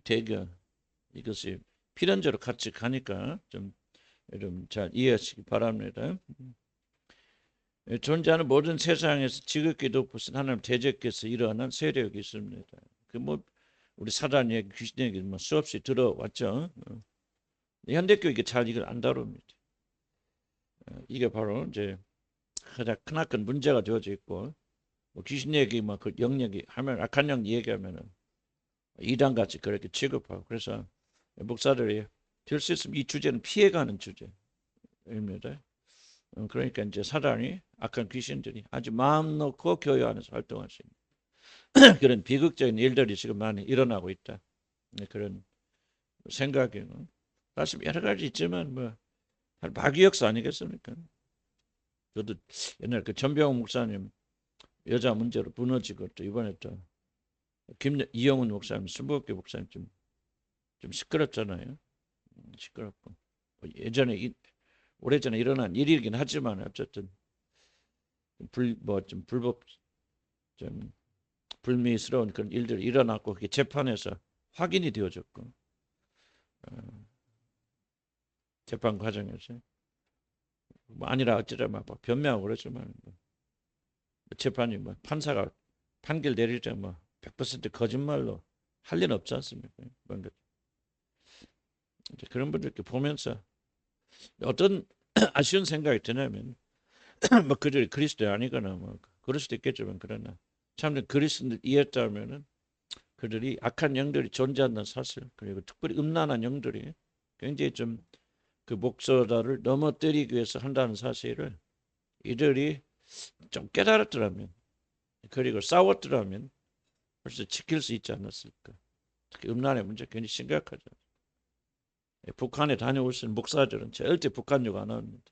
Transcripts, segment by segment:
대결 이것이 필연적으로 같이 가니까 좀 여러분 잘 이해하시기 바랍니다. 존재하는 모든 세상에서 지극히 높으신 하나님 대적께서 일어나는 세력이 있습니다. 그 뭐 우리 사단 얘기, 귀신 얘기 뭐 수없이 들어왔죠. 현대교 이게 잘 이걸 안 다룹니다. 이게 바로 이제 가장 크나큰 문제가 되어져 있고 뭐 귀신 얘기 그 영역이 하면 악한 영 얘기하면은 이단 같이 그렇게 취급하고 그래서 목사들이 될 수 있으면 이 주제는 피해가는 주제입니다. 그러니까 이제 사단이 악한 귀신들이 아주 마음 놓고 교회 안에서 활동할 수 있는 그런 비극적인 일들이 지금 많이 일어나고 있다. 그런 생각에는 사실 여러 가지 있지만 뭐 마귀 역사 아니겠습니까? 저도 옛날 그 전병훈 목사님 여자 문제로 무너지고 또 이번에 또 이영훈 목사님, 순복교 목사님 좀 시끄럽잖아요. 시끄럽고 예전에 오래전에 일어난 일이긴 하지만 어쨌든 좀 불법 좀 불미스러운 그런 일들이 일어났고 그게 재판에서 확인이 되어졌고 재판 과정에서 뭐 아니라 어쩌라 막 변명하고 그러지만 재판이 뭐 판사가 판결 내릴 때 뭐 100% 거짓말로 할 리는 없지 않습니까? 뭔가 이제 그런 분들께 보면서 어떤 아쉬운 생각이 드냐면 뭐 그들이 그리스도 아니거나 뭐 그럴 수도 있겠지만 그러나 참 그리스도를 이해했다면은 그들이 악한 영들이 존재한다는 사실 그리고 특별히 음란한 영들이 굉장히 좀 그 목소다를 넘어뜨리기 위해서 한다는 사실을 이들이 좀 깨달았더라면 그리고 싸웠더라면 벌써 지킬 수 있지 않았을까. 특히 음란의 문제 굉장히 심각하죠. 북한에 다녀오신 목사들은 절대 북한 욕 안 합니다.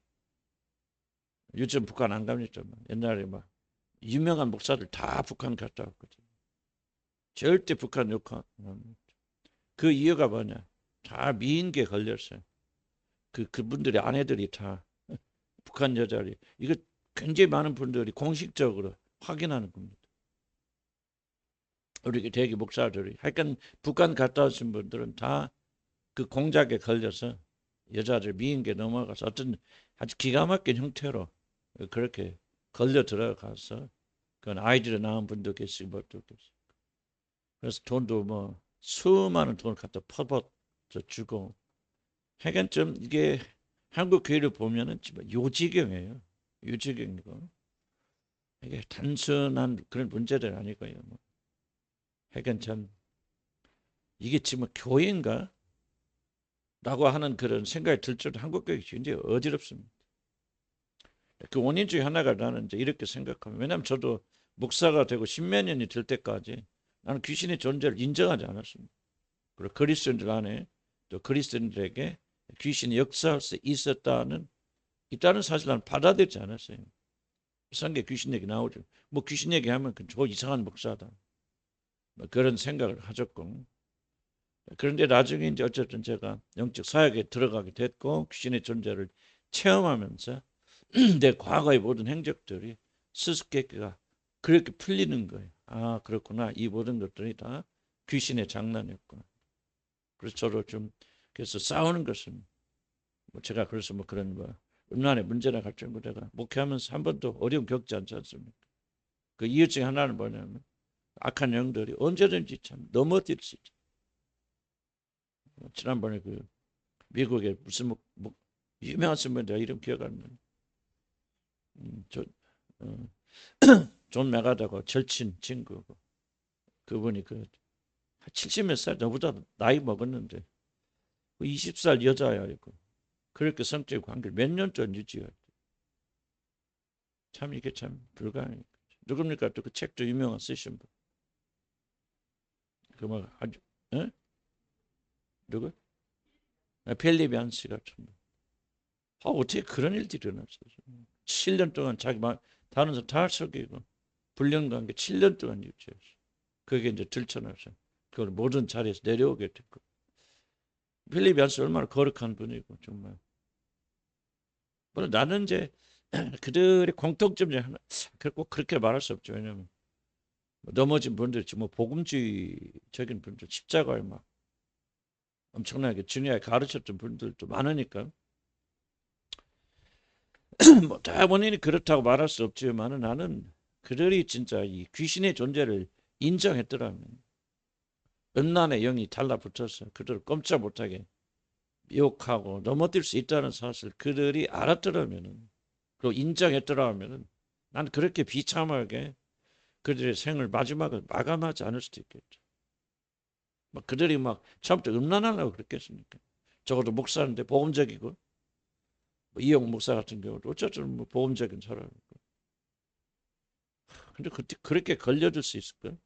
요즘 북한 안 갑니다. 옛날에 막 유명한 목사들 다 북한 갔다 왔거든요. 절대 북한 욕 안 합니다. 그 이유가 뭐냐? 다 미인계에 걸렸어요. 그분들의 아내들이 다 북한 여자리. 이거 굉장히 많은 분들이 공식적으로 확인하는 겁니다. 우리 대기 목사들이. 하여간 북한 갔다 오신 분들은 다 그 공작에 걸려서 여자들 미인계 넘어가서 어떤 아주 기가 막힌 형태로 그렇게 걸려 들어가서 그건 아이들을 낳은 분도 계시고 뭐도 계시고 그래서 돈도 뭐 수많은 돈을 갖다 퍼붓어 주고 하여간 좀 이게 한국 교회를 보면은 요지경이에요. 요지경이고 이게 단순한 그런 문제들 아니고요. 뭐. 하여간 참 이게 지금 교회인가? 라고 하는 그런 생각이 들 정도 한국 교육이 굉장히 어지럽습니다. 그 원인 중에 하나가 나는 이제 이렇게 생각합니다. 왜냐하면 저도 목사가 되고 십몇 년이 될 때까지 나는 귀신의 존재를 인정하지 않았습니다. 그리고 그리스도인들 안에 또 그리스도인들에게 귀신이 역사할 수 있다는 사실 나는 받아들이지 않았어요. 성경에 귀신 얘기 나오죠. 뭐 귀신 얘기하면 저 이상한 목사다. 뭐 그런 생각을 하셨고 그런데 나중에 이제 어쨌든 제가 영적 사역에 들어가게 됐고 귀신의 존재를 체험하면서 내 과거의 모든 행적들이 수수께끼가 그렇게 풀리는 거예요. 아 그렇구나. 이 모든 것들이 다 귀신의 장난이었구나. 그래서 저도 좀 그래서 싸우는 것은 뭐 제가 그래서 뭐 그런 뭐 음란의 문제나 갈증을 내가 목회하면서 한 번도 어려움 겪지 않지 않습니까? 그 이유 중에 하나는 뭐냐면 악한 영들이 언제든지 참 넘어질 수 있죠. 지난번에 그 미국의 무슨 유명한 신분 내가 이름 기억 안 나네. 저, 어, 존 메가더가 절친 친구고 그분이 그 70 몇 살 저보다 나이 먹었는데 그 20살 여자야 이거 그렇게 성적 관계를 몇 년 전 유지해. 참 이게 참 불가능해. 누굽니까 또 그 책도 유명한 쓰신 분. 그 뭐 아주 에? 누구? 펠리비 안씨 같은 분. 아 어떻게 그런 일들이 일어났어? 7년 동안 자기 다른 사람 다 속이고 불륜 관계 7년 동안 유지했어. 그게 이제 들춰나서 그걸 모든 자리에서 내려오게 됐고. 필립 얀스 얼마나 거룩한 분이고 정말. 물론 나는 이제 그들의 공통점 중에 하나 꼭 그렇게 말할 수 없죠. 왜냐하면 넘어진 분들 뭐 복음주의적인 분들 십자가에 막 엄청나게 중요하게 가르쳤던 분들도 많으니까 뭐 대본인이 그렇다고 말할 수 없지만 나는 그들이 진짜 이 귀신의 존재를 인정했더라면 음란의 영이 달라붙어서 그들을 꼼짝 못하게 욕하고 넘어뜨릴 수 있다는 사실 그들이 알았더라면 그리고 인정했더라면 난 그렇게 비참하게 그들의 생을 마지막을 마감하지 않을 수도 있겠죠. 막 그들이 막 처음부터 음란하려고 그랬겠습니까? 적어도 목사인데 보험적이고 뭐 이용 목사 같은 경우도 어쨌든 뭐 보험적인 사람이고. 근데 그때 그렇게 걸려줄 수 있을까?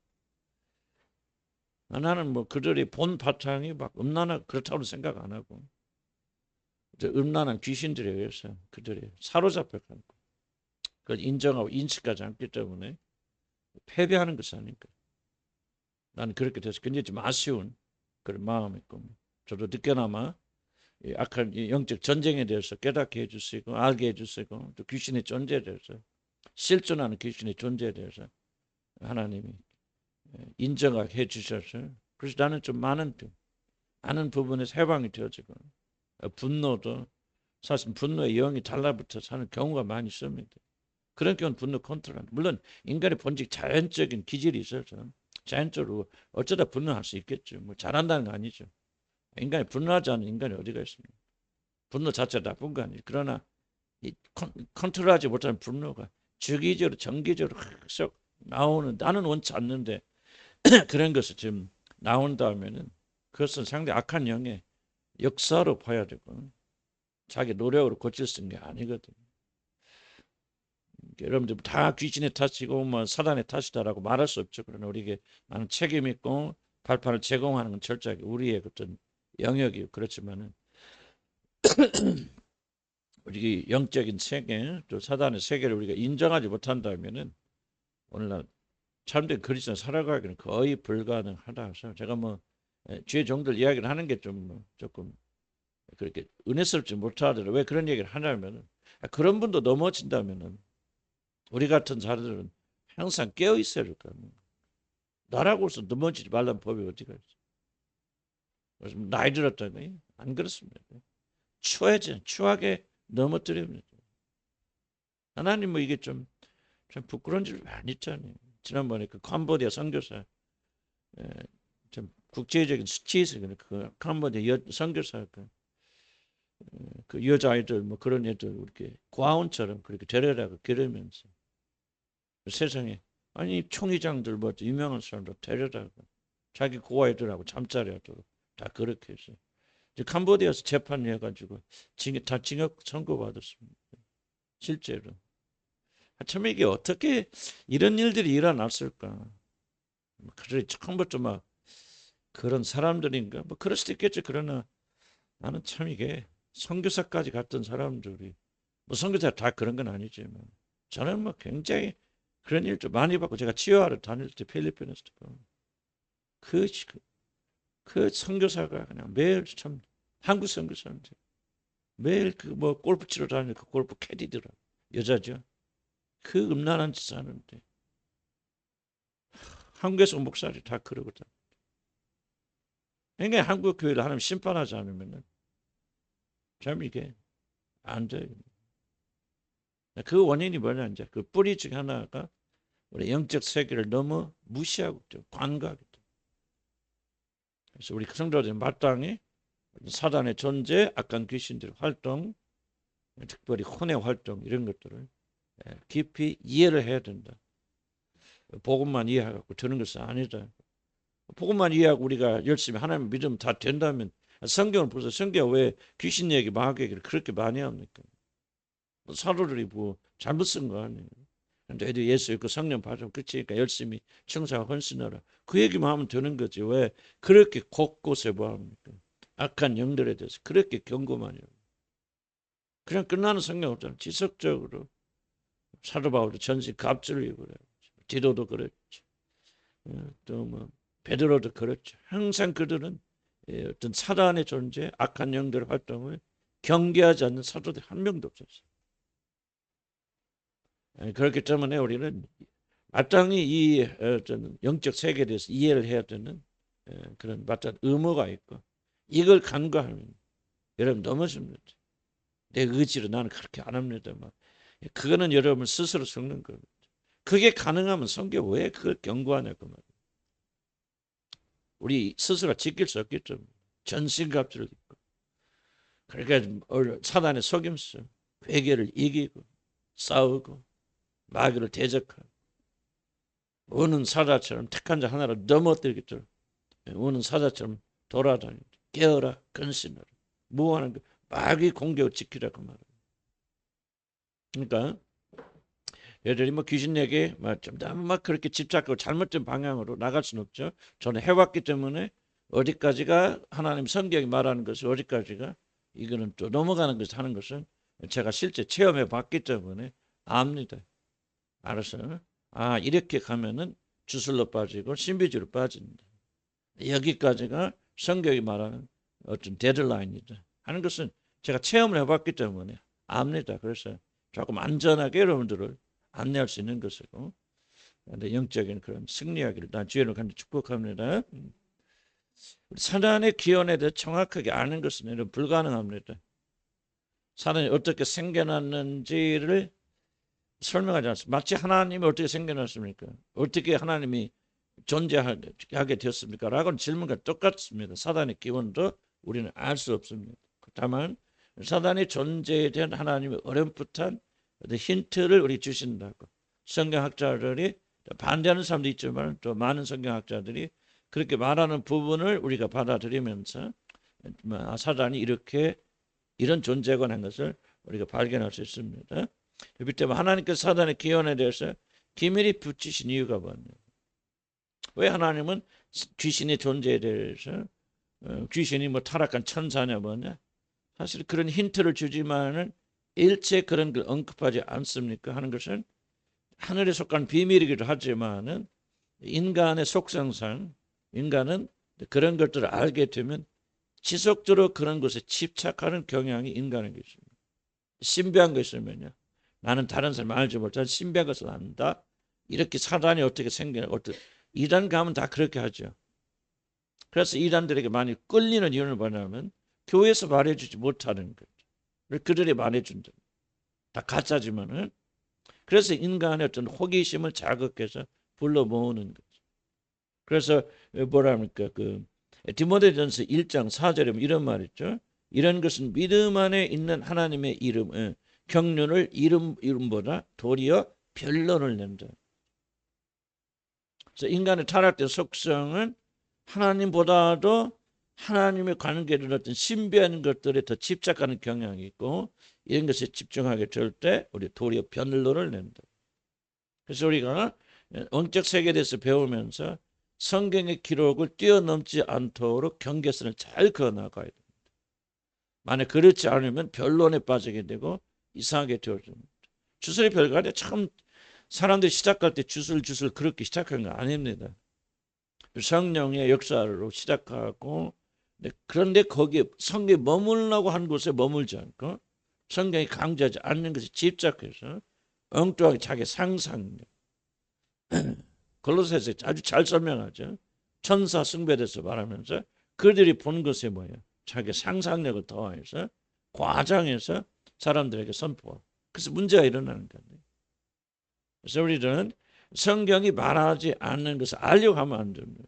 나는 뭐 그들의 본 바탕이 막 음란하 그렇다고 생각 안 하고 음란한 귀신들에 의해서 그들이 사로잡혀가고 그걸 인정하고 인식하지 않기 때문에 패배하는 것이 아닐까. 나는 그렇게 돼서 굉장히 좀 아쉬운 그런 마음이 있고 저도 늦게나마 이 악한 이 영적 전쟁에 대해서 깨닫게 해주시고 알게 해주시고 또 귀신의 존재에 대해서 실존하는 귀신의 존재에 대해서 하나님이 인정하게 해주셔서 그래서 나는 좀 많은 부분에서 해방이 되어지고 분노도 사실 분노의 영이 달라붙어서 하는 경우가 많이 있습니다. 그런 경우는 분노 컨트롤한다. 물론 인간의 본질 자연적인 기질이 있어서 자연적으로 어쩌다 분노할 수 있겠죠. 뭐 잘한다는 거 아니죠. 인간이 분노하지 않는 인간이 어디가 있습니까? 분노 자체가 나쁜 거 아니에요. 그러나 이 컨트롤하지 못하는 분노가 주기적으로 정기적으로 쏙 나오는 나는 원치 않는데 그런 것을 지금 나온다면은 그것은 상당히 악한 영의 역사로 봐야 되고 자기 노력으로 고칠 수 있는 게 아니거든요. 여러분들 다 귀신의 탓이고 뭐 사단의 탓이다라고 말할 수 없죠. 그러나 우리에게 많은 책임 있고 발판을 제공하는 건 철저하게 우리의 어떤 영역이고 그렇지만은 우리 영적인 세계 또 사단의 세계를 우리가 인정하지 못한다면은 오늘날 참된 그리스도 살아가기는 거의 불가능하다. 그래서 제가 뭐 주의 종들 이야기를 하는 게 좀 조금 그렇게 은혜스럽지 못하더라도 왜 그런 얘기를 하냐면은 그런 분도 넘어진다면은 우리 같은 사람들은 항상 깨어 있어야 될 거 아니에요. 나라고서 넘어지지 말라는 법이 어디가 있어? 그래서 나이 들었다니 안 그렇습니다. 추하게 넘어뜨립니다. 하나님 뭐 이게 좀 부끄러운 줄 많이 있잖아요. 지난번에 그 캄보디아 선교사 좀 국제적인 수치에서 그 캄보디아 선교사 그 여자아이들 뭐 그런 애들 이렇게 과원처럼 그렇게 데려다가 기르면서 세상에 아니 총회장들 뭐 유명한 사람들 데려다가 자기 고아애들하고 잠자리 하도록 다 그렇게 해서 이제 캄보디아에서 재판해가지고 다 징역 선고받았습니다. 실제로. 참 이게 어떻게 이런 일들이 일어났을까? 그래 처음부터 막 그런 사람들인가? 뭐 그럴 수도 있겠죠. 그러나 나는 참 이게 선교사까지 갔던 사람들이 뭐 선교사 다 그런 건 아니지만 저는 뭐 굉장히 그런 일도 많이 받고 제가 치유하러 다닐 때 필리핀에서도 그, 그 선교사가 그냥 매일 참 한국 선교사인데 매일 그 뭐 골프 치러 다니는 그 골프 캐디더라 여자죠. 그 음란한 짓 하는데 한국에서 온 목사들이 다 그러거든. 그러니까 한국 교회를 하나님 심판하지 않으면은 참 이게 안 돼요. 그 원인이 뭐냐 이제 그 뿌리 중 하나가 우리 영적 세계를 너무 무시하고 있죠. 관과하기 때문에. 그래서 우리 성도들 마땅히 사단의 존재, 악한 귀신들의 활동, 특별히 혼의 활동 이런 것들을 깊이 이해를 해야 된다. 복음만 이해하고 되는 것은 아니다. 복음만 이해하고 우리가 열심히 하나님 믿으면 다 된다면 성경을 보세요. 성경 왜 귀신 얘기, 마귀 얘기를 그렇게 많이 합니까? 사도들이 뭐 잘못 쓴 거 아니에요. 근데 애들 예수 있고 성령 받으면 그치니까 열심히 청사하고 헌신하라. 그 얘기만 하면 되는 거지. 왜 그렇게 곳곳에 뭐 합니까? 악한 영들에 대해서 그렇게 경고만 해요. 그냥 끝나는 성경 없잖아요. 지속적으로 사도 바울도 전시 갑질이고 그래요. 디도도 그랬죠. 또 뭐 베드로도 그렇죠. 항상 그들은 어떤 사단의 존재, 악한 영들의 활동을 경계하지 않는 사도들 한 명도 없었어요. 그렇기 때문에 우리는 마땅히 이 어떤 영적 세계에 대해서 이해를 해야 되는 그런 마땅한 의무가 있고 이걸 간과하면 여러분 넘어집니다. 내 의지로 나는 그렇게 안 합니다만 그거는 여러분 스스로 속는 겁니다. 그게 가능하면 성경 왜 그걸 경고하냐 그 말이에요. 우리 스스로 지킬 수 없기 때문에 전신갑주를 입고 그러니까 사단의 속임수 회개를 이기고 싸우고 마귀를 대적하고 우는 사자처럼 택한 자 하나를 넘어뜨리겠죠. 우는 사자처럼 돌아다니고 깨어라 근신하라 무한한 그 마귀 공격을 지키라 그 말이에요. 그러니까 여전히 뭐 귀신에게 좀 너무 막 그렇게 집착하고 잘못된 방향으로 나갈 수는 없죠. 저는 해왔기 때문에 어디까지가 하나님 성경이 말하는 것을 어디까지가 이거는 또 넘어가는 것을 하는 것은 제가 실제 체험해 봤기 때문에 압니다. 알았어요. 아 이렇게 가면은 주술로 빠지고 신비주의로 빠진다. 여기까지가 성경이 말하는 어떤 데드라인이다 하는 것은 제가 체험을 해봤기 때문에 압니다. 그래서 조금 안전하게 여러분들을 안내할 수 있는 것이고 영적인 그런 승리하기를 난 주의를 간절히 축복합니다. 사단의 기원에 대해 정확하게 아는 것은 불가능합니다. 사단이 어떻게 생겨났는지를 설명하지 않습니다. 마치 하나님이 어떻게 생겨났습니까? 어떻게 하나님이 존재하게 되었습니까? 라고는 질문과 똑같습니다. 사단의 기원도 우리는 알 수 없습니다. 다만 사단의 존재에 대한 하나님의 어렴풋한 힌트를 우리 주신다고 성경학자들이 반대하는 사람도 있지만 또 많은 성경학자들이 그렇게 말하는 부분을 우리가 받아들이면서 사단이 이렇게 이런 존재가 한 것을 우리가 발견할 수 있습니다. 그렇기 때문에 하나님께서 사단의 기원에 대해서 기밀히 붙이신 이유가 뭐냐? 왜 하나님은 귀신의 존재에 대해서 귀신이 뭐 타락한 천사냐 뭐냐? 사실 그런 힌트를 주지만은 일체 그런 걸 언급하지 않습니까? 하는 것은 하늘에 속한 비밀이기도 하지만은 인간의 속성상 인간은 그런 것들을 알게 되면 지속적으로 그런 것에 집착하는 경향이 인간에게 있습니다. 신비한 거 있으면요. 나는 다른 사람 알지 못한 신비한 것을 안다. 이렇게 사단이 어떻게 생기냐. 이단 가면 다 그렇게 하죠. 그래서 이단들에게 많이 끌리는 이유는 뭐냐면 교회에서 말해주지 못하는 거죠. 그들이 말해준다. 다 가짜지만은 그래서 인간의 어떤 호기심을 자극해서 불러 모으는 거죠. 그래서 뭐랍니까 디모데전서 1장 4절에 이런 말 있죠. 이런 것은 믿음 안에 있는 하나님의 이름 경륜을 이름보다 도리어 변론을 낸다. 그래서 인간의 타락된 속성은 하나님보다도 하나님의 관계를 어떤 신비한 것들에 더 집착하는 경향이 있고 이런 것에 집중하게 될 때 우리 도리어 변론을 낸다. 그래서 우리가 영적 세계에 대해서 배우면서 성경의 기록을 뛰어넘지 않도록 경계선을 잘 그어나가야 됩니다. 만약 그렇지 않으면 변론에 빠지게 되고 이상하게 되어집니다. 주술이 별거 아니에요. 참 사람들이 시작할 때 주술 그렇게 시작한 거 아닙니다. 성령의 역사로 시작하고 그런데 거기에 성경에 머물라고 한 곳에 머물지 않고 성경이 강조하지 않는 것에 집착해서 엉뚱하게 자기 상상력 골로새서 아주 잘 설명하죠. 천사 숭배에 대해서 말하면서 그들이 본 것에 뭐예요? 자기 상상력을 더해서 과장해서 사람들에게 선포하고 그래서 문제가 일어나는 거예요. 그래서 우리는 성경이 말하지 않는 것을 알려고 하면 안 됩니다.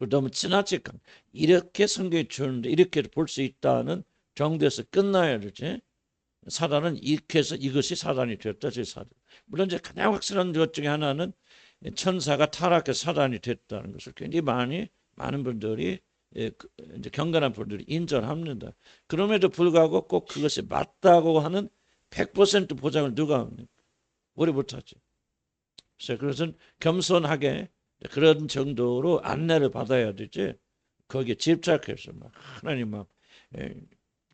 너무 지나치게 이렇게 성경이 주는데 이렇게 볼 수 있다는 정도에서 끝나야 되지. 사단은 이렇게 해서 이것이 사단이 되었다. 물론 이제 가장 확실한 것 중에 하나는 천사가 타락해서 사단이 됐다는 것을 굉장히 많은 분들이 이제 경건한 분들이 인정합니다. 그럼에도 불구하고 꼭 그것이 맞다고 하는 100% 보장을 누가 합니까? 우리 못하죠. 그래서 그것은 겸손하게 그런 정도로 안내를 받아야 되지. 거기에 집착해서 막 하나님 막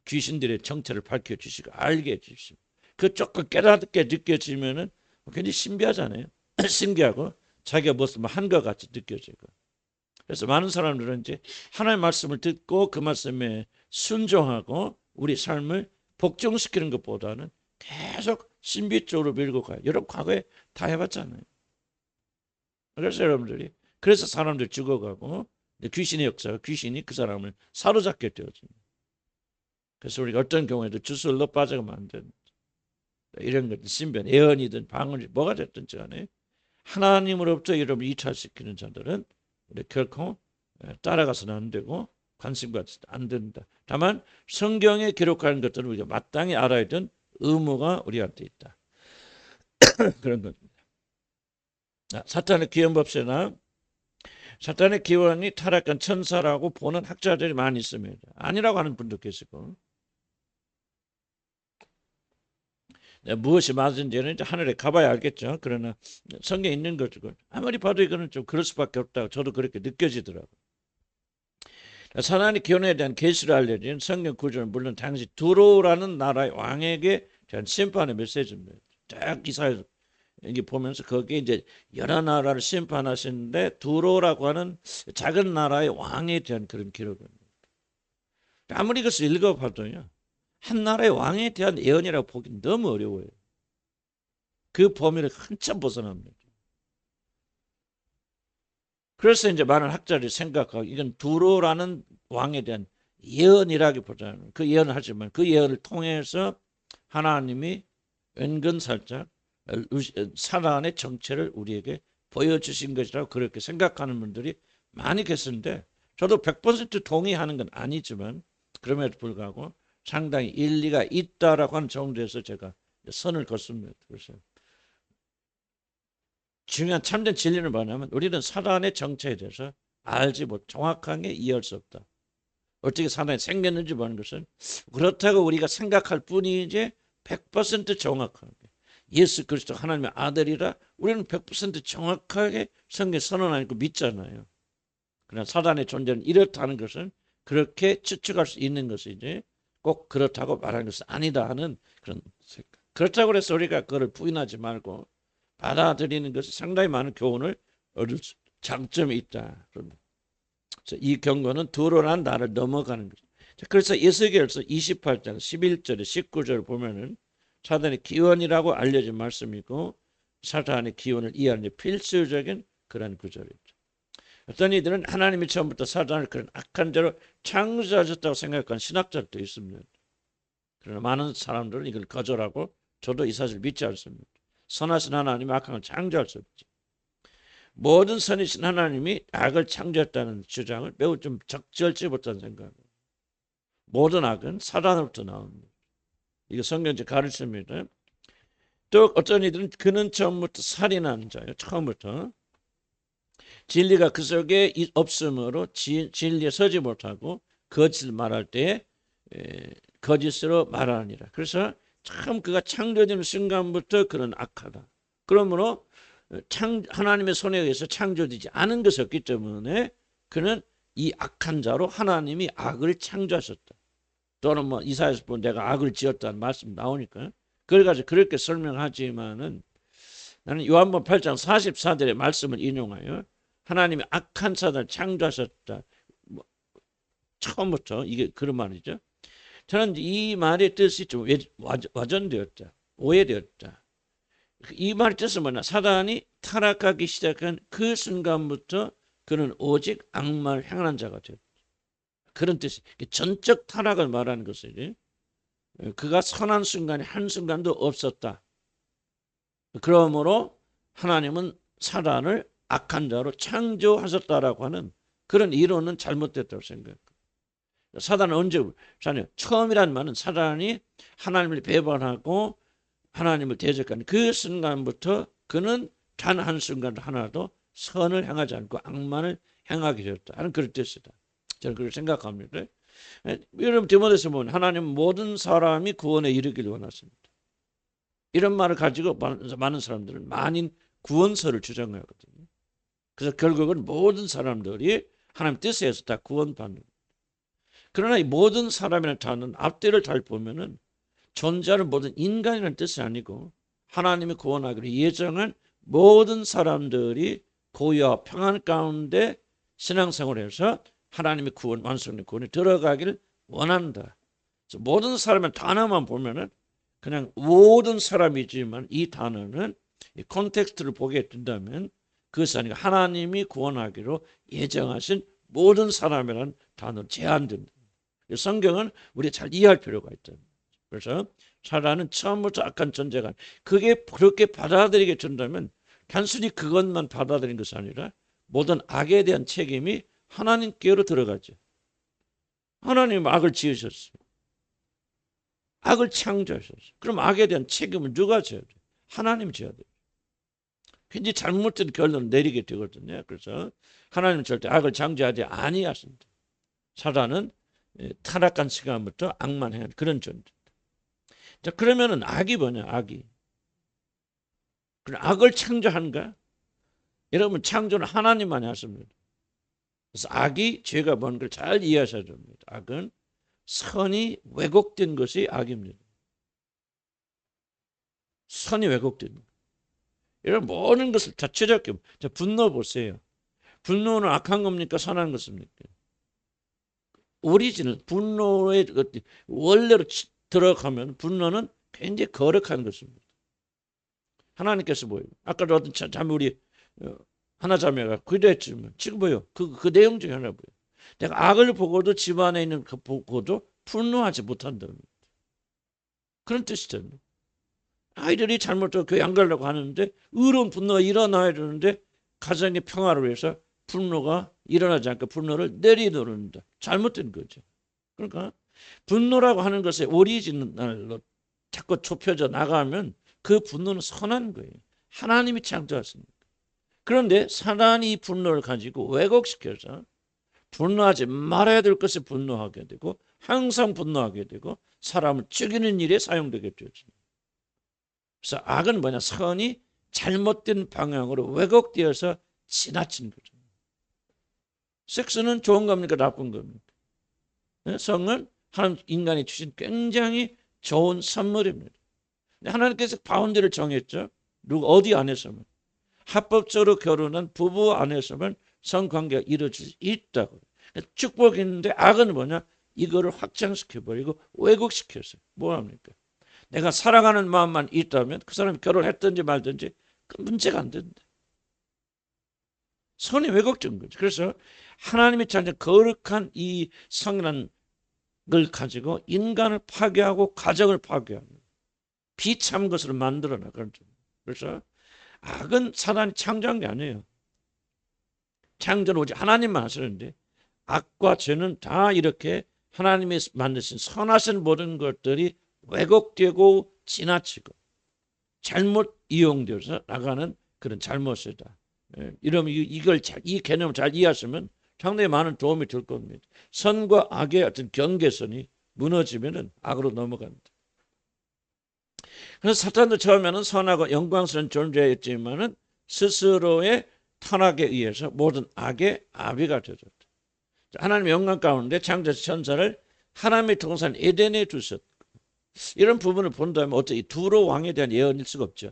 귀신들의 정체를 밝혀주시고 알게 해주시고 그 조금 깨닫게 느껴지면은 굉장히 신비하잖아요. 신기하고 자기가 무슨 한 것 같이 느껴지고. 그래서 많은 사람들은 이제 하나님의 말씀을 듣고 그 말씀에 순종하고 우리 삶을 복종시키는 것보다는 계속 신비 쪽으로 밀고 가요. 여러분 과거에 다 해봤잖아요. 그래서 여러분들이 그래서 사람들 죽어가고 귀신의 역사가 귀신이 그 사람을 사로잡게 되어집니다. 그래서 우리가 어떤 경우에도 주술로 빠져가면 안 된다. 이런 것들 신변, 예언이든 방언이든 뭐가 됐든 간에 하나님으로부터 여러분을 이탈시키는 자들은 결코 따라가서는 안 되고 관심 가지도 안 된다. 다만 성경에 기록하는 것들은 우리가 마땅히 알아야 되는 의무가 우리한테 있다. 그런 겁니다. 사탄의 기원법세나 사탄의 기원이 타락한 천사라고 보는 학자들이 많이 있습니다. 아니라고 하는 분도 계시고, 무엇이 맞은지는 이제 하늘에 가봐야 알겠죠. 그러나 성경에 있는 거죠. 아무리 봐도 이거는 좀 그럴 수밖에 없다고 저도 그렇게 느껴지더라고요. 사탄의 기원에 대한 계시를 알려진 성경 구조는 물론 당시 두로라는 나라의 왕에게 대한 심판의 메시지입니다. 딱 이사야서 여기 보면서 거기에 이제 여러 나라를 심판하시는데 두로라고 하는 작은 나라의 왕에 대한 그런 기록입니다. 아무리 그것을 읽어봐도요, 한 나라의 왕에 대한 예언이라고 보기 너무 어려워요. 그 범위를 한참 벗어납니다. 그래서 이제 많은 학자들이 생각하고 이건 두로라는 왕에 대한 예언이라기보다는 그 예언을 하지만 그 예언을 통해서 하나님이 은근살짝 사단의 정체를 우리에게 보여주신 것이라고 그렇게 생각하는 분들이 많이 계시는데 저도 100% 동의하는 건 아니지만 그럼에도 불구하고 상당히 일리가 있다라고 하는 정도에서 제가 선을 긋습니다. 그래서 중요한 참된 진리는 뭐냐면 우리는 사단의 정체에 대해서 알지 못, 정확하게 이해할 수 없다. 어떻게 사단이 생겼는지 보는 것은 그렇다고 우리가 생각할 뿐이지 100% 정확하게 예수 그리스도 하나님의 아들이라 우리는 100% 정확하게 성경 선언하고 믿잖아요. 그러나 사단의 존재는 이렇다는 것은 그렇게 추측할 수 있는 것이지 꼭 그렇다고 말하는 것은 아니다 하는 그런 생각. 그렇다고 해서 우리가 그걸 부인하지 말고 받아들이는 것이 상당히 많은 교훈을 얻을 장점이 있다. 이 경고는 두로란 나를 넘어가는 거죠. 그래서 에스겔서 28장 11절에 19절을 보면은 사단의 기원이라고 알려진 말씀이고 사단의 기원을 이해하는 필수적인 그런 구절이죠. 어떤 이들은 하나님이 처음부터 사단을 그런 악한 자로 창조하셨다고 생각하는 신학자도 있습니다. 그러나 많은 사람들은 이걸 거절하고 저도 이 사실을 믿지 않습니다. 선하신 하나님이 악한 걸 창조할 수 없지. 모든 선이신 하나님이 악을 창조했다는 주장을 매우 좀 적절치 못한 생각입니다. 모든 악은 사단으로부터 나옵니다. 이거 성경적 가르침입니다. 또 어떤 이들은 그는 처음부터 살인한 자예요. 처음부터. 진리가 그 속에 없으므로 진리에 서지 못하고 거짓을 말할 때 거짓으로 말하니라. 그래서 참 그가 창조되는 순간부터 그런 악하다. 그러므로 하나님의 손에 의해서 창조되지 않은 것이 없기 때문에 그는 이 악한 자로 하나님이 악을 창조하셨다. 또는 뭐 이사야서 보면 내가 악을 지었다는 말씀 나오니까 그걸 가지고 그렇게 설명하지만은 나는 요한복음 8장 44절의 말씀을 인용하여 하나님이 악한 사단을 창조하셨다. 처음부터 이게 그런 말이죠. 저는 이 말의 뜻이 좀 와전되었다. 오해되었다. 이 말의 뜻은 뭐냐? 사단이 타락하기 시작한 그 순간부터 그는 오직 악마를 향한 자가 되었다. 그런 뜻이 전적 타락을 말하는 것이지. 그가 선한 순간이 한순간도 없었다. 그러므로 하나님은 사단을 악한 자로 창조하셨다라고 하는 그런 이론은 잘못됐다고 생각합니다. 사단은 언제 처음이란 말은 사단이 하나님을 배반하고 하나님을 대적하는 그 순간부터 그는 단 한순간도 하나도 선을 향하지 않고 악만을 향하게 되었다 하는 그런 뜻이다. 저는 그렇게 생각합니다. 여러분 디모데서 보면 하나님은 모든 사람이 구원에 이르기를 원하십니다. 이런 말을 가지고 많은 사람들은 만인 구원서를 주장하거든요. 그래서 결국은 모든 사람들이 하나님 뜻에 의해서 다 구원받는 거예요. 그러나 이 모든 사람이라는 단어는 앞뒤를 잘 보면은 존재하는 모든 인간이라는 뜻이 아니고 하나님이 구원하기로 예정한 모든 사람들이 고요와 평안 가운데 신앙생활에서 하나님의 구원, 완성된 구원에 들어가기를 원한다. 그래서 모든 사람의 단어만 보면은 그냥 모든 사람이지만 이 단어는 이 콘텍스트를 보게 된다면 그것이 아니고 하나님이 구원하기로 예정하신 모든 사람이라는 단어로 제한된다. 성경은 우리가 잘 이해할 필요가 있다. 그래서 사단은 처음부터 악한 존재가 그게 그렇게 받아들이게 된다면 단순히 그것만 받아들인 것이 아니라 모든 악에 대한 책임이 하나님께로 들어가죠. 하나님 악을 지으셨어요. 악을 창조하셨어요. 그럼 악에 대한 책임을 누가 져야 돼요? 하나님이 져야 돼요. 굉장히 잘못된 결론을 내리게 되거든요. 그래서 하나님은 절대 악을 창조하지 아니하신다. 사단은 타락한 시간부터 악만 행한 그런 존재다. 자, 그러면은 악이 뭐냐? 악이. 그럼 악을 창조한가? 여러분 창조는 하나님만이 하십니다. 그래서 악이 죄가 뭔 걸 잘 이해하셔야 됩니다. 악은 선이 왜곡된 것이 악입니다. 선이 왜곡된 것. 이런 모든 것을 다 최적화. 자, 분노 보세요. 분노는 악한 겁니까? 선한 것입니까? 오리지널 분노의 원래로 들어가면 분노는 굉장히 거룩한 것입니다. 하나님께서 뭐예요? 아까도 어떤 자매 우리 하나 자매가 그랬지만 지금 뭐요? 그 내용 중에 하나 뭐예요? 내가 악을 보고도 집안에 있는 그 보고도 분노하지 못한다는 그런 뜻이잖아요. 아이들이 잘못해서 교회 안 가려고 하는데 의로운 분노가 일어나야 되는데 가정의 평화를 위해서 분노가 일어나지 않고 분노를 내려놓는다. 잘못된 거죠. 그러니까 분노라고 하는 것의 오리지널로 자꾸 좁혀져 나가면 그 분노는 선한 거예요. 하나님이 창조하십니다. 그런데 사단이 분노를 가지고 왜곡시켜서 분노하지 말아야 될 것을 분노하게 되고 항상 분노하게 되고 사람을 죽이는 일에 사용되게 되어집니다. 그래서 악은 뭐냐? 선이 잘못된 방향으로 왜곡되어서 지나친 거죠. 섹스는 좋은 겁니까? 나쁜 겁니까? 성은 하나님 인간이 주신 굉장히 좋은 선물입니다. 하나님께서 바운드를 정했죠. 누구 어디 안에서만 합법적으로 결혼한 부부 안에서만 성관계가 이루어질 수 있다고. 축복이 있는데 악은 뭐냐? 이거를 확장시켜버리고 왜곡시켰어요. 뭐합니까? 내가 사랑하는 마음만 있다면 그 사람이 결혼했든지 말든지 그 문제가 안 된다. 선이 왜곡된 거죠. 그래서 하나님이 창조한 거룩한 이 성이라는 걸 가지고 인간을 파괴하고 가정을 파괴하는 비참 것으로 만들어놔. 그래서 악은 사단이 창조한 게 아니에요. 창조는 오직 하나님만 하시는데 악과 죄는 다 이렇게 하나님이 만드신 선하신 모든 것들이 왜곡되고 지나치고 잘못 이용되어서 나가는 그런 잘못이다. 이러면 이 개념을 잘 이해하시면 상당히 많은 도움이 될 겁니다. 선과 악의 어떤 경계선이 무너지면은 악으로 넘어간다. 그래서 사탄도 처음에는 선하고 영광스러운 존재였지만은 스스로의 타락에 의해서 모든 악의 아비가 되었다. 하나님의 영광 가운데 창조하신 천사를 하나님의 동산 에덴에 두셨고 이런 부분을 본다면 어떻게 두로 왕에 대한 예언일 수가 없죠.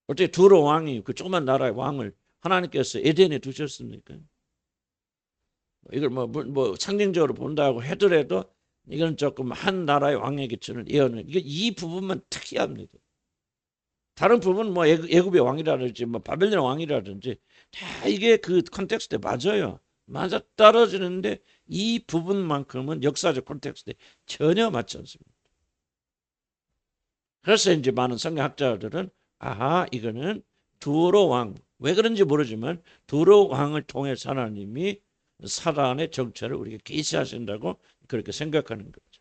어떻게 두로 왕이 그 조그만 나라의 왕을 하나님께서 에덴에 두셨습니까? 이걸 뭐 상징적으로 본다고 하더라도 이건 조금 한 나라의 왕에게 주는 예언은 이 부분만 특이합니다. 다른 부분은 뭐 애굽의 왕이라든지 뭐 바벨론 왕이라든지 다 이게 그 컨텍스트에 맞아요. 맞아 떨어지는데 이 부분만큼은 역사적 컨텍스트에 전혀 맞지 않습니다. 그래서 이제 많은 성경학자들은 아하 이거는 두로 왕 왜 그런지 모르지만 두로 왕을 통해서 하나님이 사단의 정체를 우리가 계시하신다고 그렇게 생각하는 거죠.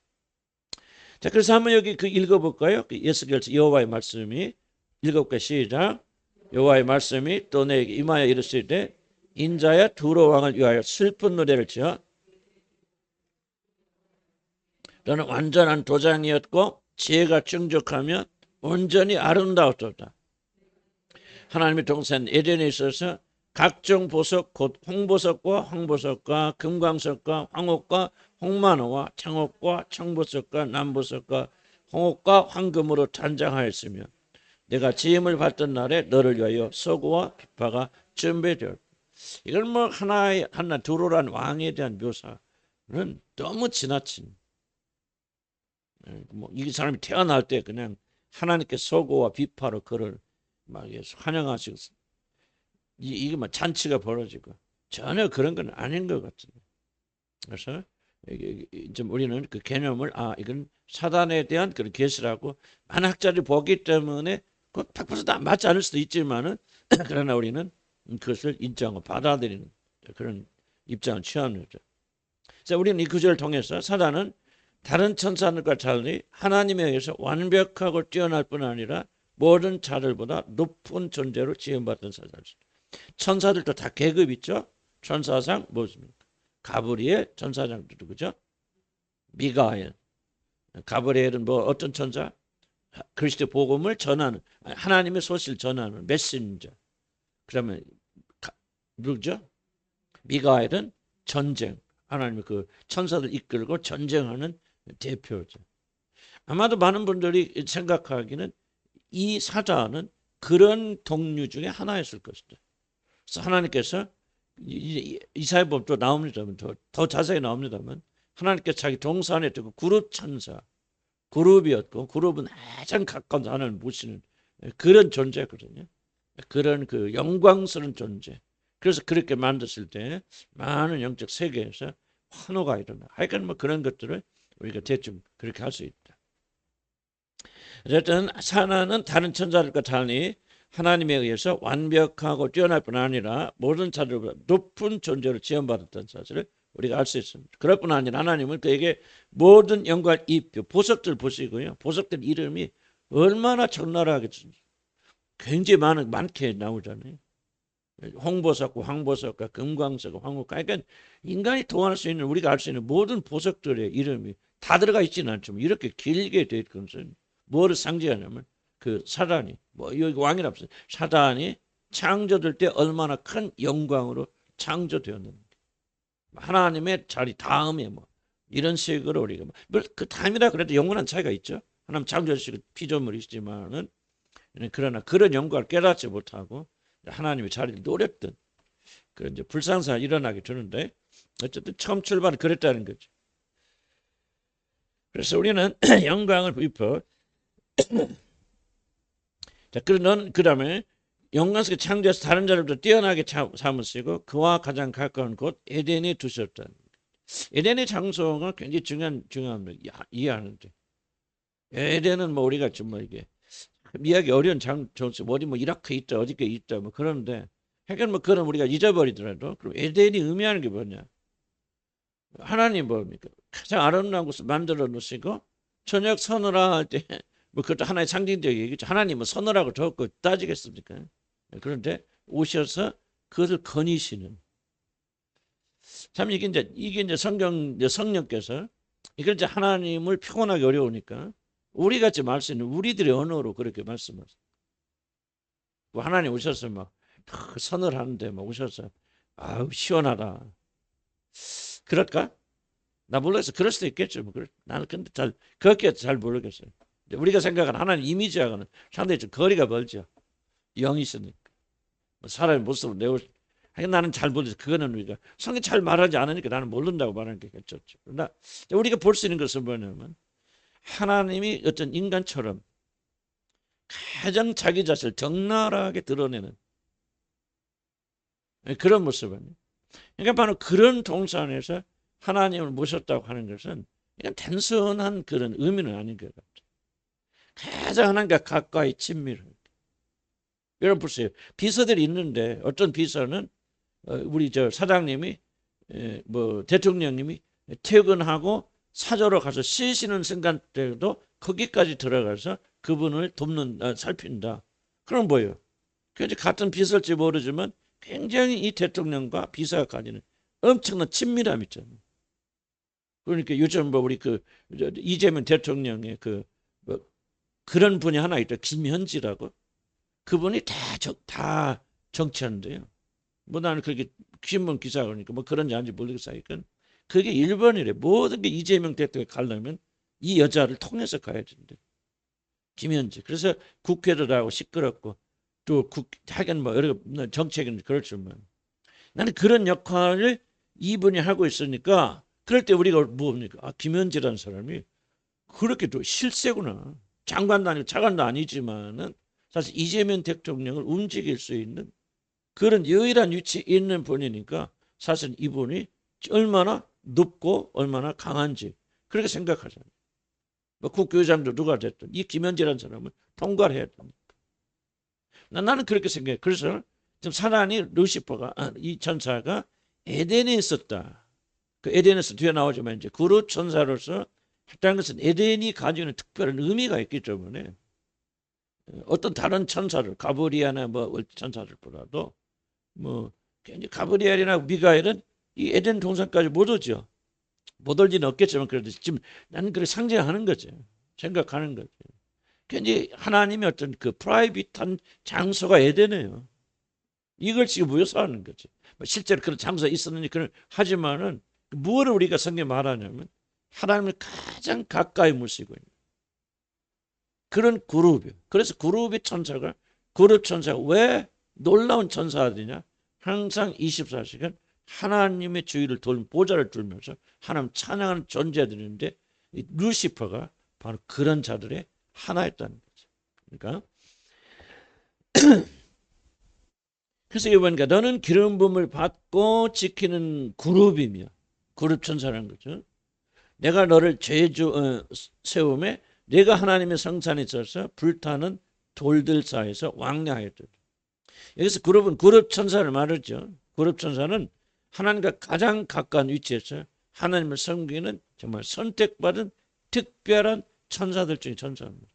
자, 그래서 한번 여기 그 읽어볼까요? 예수께서 여호와의 말씀이 읽어볼까요? 시작. 여호와의 말씀이 또 내게 임하여 이르시되 인자야 두로 왕을 위하여 슬픈 노래를 지어 너는 완전한 도장이었고 지혜가 충족하며 온전히 아름다웠도다. 하나님의 동산 에덴에 있어서 각종 보석 곧 홍보석과 황보석과 금광석과 황옥과 홍만호와 창옥과 청보석과 남보석과 홍옥과 황금으로 단장하였으며 내가 지음을 받던 날에 너를 위하여 서구와 비파가 준비되었다. 이건 뭐 하나 두로란 왕에 대한 묘사는 너무 지나친. 뭐 이 사람이 태어날 때 그냥 하나님께 서구와 비파로 그를 막 환영하시고 이게 막 잔치가 벌어지고 전혀 그런 건 아닌 것 같아요. 그래서 좀 우리는 그 개념을 이건 사단에 대한 그런 계시라고 많은 학자들이 보기 때문에 그 100% 맞지 않을 수도 있지만은 그러나 우리는 그것을 인정하고 받아들이는 그런 입장을 취합니다. 그래서 우리는 이 구절을 통해서 사단은 다른 천사들과 달리 하나님에 의해서 완벽하고 뛰어날 뿐 아니라 모든 자들보다 높은 존재로 지음받은 사자들. 천사들도 다 계급 있죠. 천사상 무엇입니까? 가브리엘 천사장도 누구죠? 미가엘. 가브리엘은 뭐 어떤 천사? 그리스도 복음을 전하는, 하나님의 소식을 전하는 메신저. 그러면 누구죠? 미가엘은 전쟁. 하나님의 그 천사들 이끌고 전쟁하는 대표죠. 아마도 많은 분들이 생각하기는 이 사자는 그런 동류 중에 하나였을 것이다. 그래서 하나님께서 이사야보면 또 나옵니다만 더 자세히 나옵니다만 하나님께서 자기 동산에 두고 그룹 천사, 그룹이었고 그룹은 가장 가까운 하나님을 모시는 그런 존재거든요. 그런 그 영광스러운 존재. 그래서 그렇게 만들었을 때 많은 영적 세계에서 환호가 일어나. 하여간 뭐 그런 것들을 우리가 대충 그렇게 할 수 있다. 어쨌든 사나는 다른 천사들과 달리 하나님에 의해서 완벽하고 뛰어날 뿐 아니라 모든 자들보다 높은 존재로 지원받았던 사실을 우리가 알 수 있습니다. 그럴 뿐 아니라 하나님은 그에게 모든 영광을 입혀. 보석들 보시고요. 보석들 이름이 얼마나 적나라하게 굉장히 많게 나오잖아요. 홍보석과 황보석과 금광석과 황흑과, 그러니까 인간이 통할 수 있는, 우리가 알 수 있는 모든 보석들의 이름이 다 들어가 있지는 않지만 이렇게 길게 돼 있는 것은 뭐를 상징하냐면 그 사단이, 뭐 여기 왕이랍니다. 사단이 창조될 때 얼마나 큰 영광으로 창조되었는가. 하나님의 자리 다음에 뭐 이런 식으로 우리가 그 다음이라 그래도 영원한 차이가 있죠. 하나님 창조하시고 피조물이시지만은 그러나 그런 영광을 깨닫지 못하고 하나님의 자리를 노렸던 그런 이제 불상사가 일어나게 되는데 어쨌든 처음 출발은 그랬다는 거죠. 그래서 우리는 영광을 입혀. 자, 그 다음에 영광 속에 창조해서 다른 자들보다 뛰어나게 삼으시고 그와 가장 가까운 곳 에덴에 두셨다. 에덴의 장소가 굉장히 중요합니다. 이해하는데 에덴은 뭐 우리가 좀 뭐 이게 이해하기 어려운 장소, 어디 뭐 이라크에 있다, 어디게 있다, 뭐 그런데, 하여간 뭐 그런 우리가 잊어버리더라도, 그럼 에덴이 의미하는 게 뭐냐? 하나님 뭡니까? 가장 아름다운 곳을 만들어 놓으시고, 저녁 서늘하 할 때, 뭐 그것도 하나의 상징적 얘기죠. 하나님은 서늘하고 덥고 따지겠습니까? 그런데 오셔서 그것을 거니시는. 참 이게 이제 성령께서, 이걸 이제 하나님을 표현하기 어려우니까, 우리 같이 말 수 있는 우리들의 언어로 그렇게 말씀하세요. 하나님 오셔서 막 선을 하는데 막 오셔서 아우 시원하다. 그럴까? 나 몰라서 그럴 수도 있겠죠. 뭐 나는 근데 그렇게 잘 모르겠어요. 우리가 생각하는 하나님 이미지하고는 상당히 좀 거리가 멀죠. 영이 있으니까. 사람의 모습으로 나는 잘 모르겠어요. 그거는 우리가 성경 잘 말하지 않으니까 나는 모른다고 말하는 게 괜찮죠. 그러나 우리가 볼 수 있는 것은 뭐냐면 하나님이 어떤 인간처럼 가장 자기 자신을 적나라하게 드러내는 그런 모습은, 그러니까 바로 그런 동산에서 하나님을 모셨다고 하는 것은 그냥 단순한 그런 의미는 아닌 것 같아요. 가장 하나님과 가까이 친밀한. 여러분 보세요. 비서들이 있는데 어떤 비서는 우리 저 사장님이 뭐 대통령님이 퇴근하고 사저로 가서 쉬시는 순간 때도 거기까지 들어가서 그분을 살핀다. 그럼 뭐예요? 그래서 같은 비서일지 모르지만 굉장히 이 대통령과 비서가 가지는 엄청난 친밀함이 있잖아요. 그러니까 요즘 뭐 우리 그 이재명 대통령의 뭐 그런 분이 하나 있다. 김현지라고. 그분이 다 정치하는데요. 뭐 나는 그렇게 신문 기사 그러니까 뭐 그런지 아닌지 모르겠어요. 그게 1번이래. 모든 게 이재명 대통령에 가려면 이 여자를 통해서 가야 된대. 김현지. 그래서 국회도 하고 시끄럽고 또 하긴 뭐 여러 정책은 그렇지만 나는 그런 역할을 이분이 하고 있으니까 그럴 때 우리가 뭡니까? 김현지라는 사람이 그렇게 또 실세구나. 장관도 아니고 차관도 아니지만은 사실 이재명 대통령을 움직일 수 있는 그런 유일한 위치에 있는 분이니까 사실 이분이 얼마나 높고 얼마나 강한지 그렇게 생각하잖아요. 뭐 국교장도 누가 됐든 이 김현지라는 사람은 통과를 해야 됩니다. 나는 그렇게 생각해. 그래서 지금 사단이 루시퍼가 이 천사가 에덴에 있었다. 그 에덴에서 뒤에 나오지만 이제 그룹 천사로서 했다는 것은 에덴이 가지고 있는 특별한 의미가 있기 때문에 어떤 다른 천사를 가브리엘이나 뭐 천사들보다도 뭐 가브리엘이나 미가엘은 이 에덴 동산까지 못 오죠. 못 올 리는 없겠지만 그래도 지금 나는 그렇게 상징하는 거죠. 생각하는 거죠. 굉장히 하나님의 어떤 그 프라이빗한 장소가 에덴이에요. 이걸 지금 묘사하는 거죠. 실제로 그런 장소가 있었는지 그런 하지만은 무엇을 우리가 성경에 말하냐면 하나님을 가장 가까이 모시고 있는 그런 그룹이에요. 그래서 그룹의 천사가 그룹 천사가 왜 놀라운 천사들이냐? 항상 24시간 하나님의 주위를 돌면 보좌를 돌면서 하나님 찬양하는 존재들인데 루시퍼가 바로 그런 자들의 하나였다는 거죠. 그러니까 그래서 이번에 너는 기름 부음을 받고 지키는 그룹이며 그룹 천사라는 거죠. 내가 너를 제주 세움에 내가 하나님의 성산에 있어서 불타는 돌들 사이에서 왕래하였다. 여기서 그룹은 그룹 천사를 말하죠. 그룹 천사는 하나님과 가장 가까운 위치에서 하나님을 섬기는 정말 선택받은 특별한 천사들 중에 천사입니다.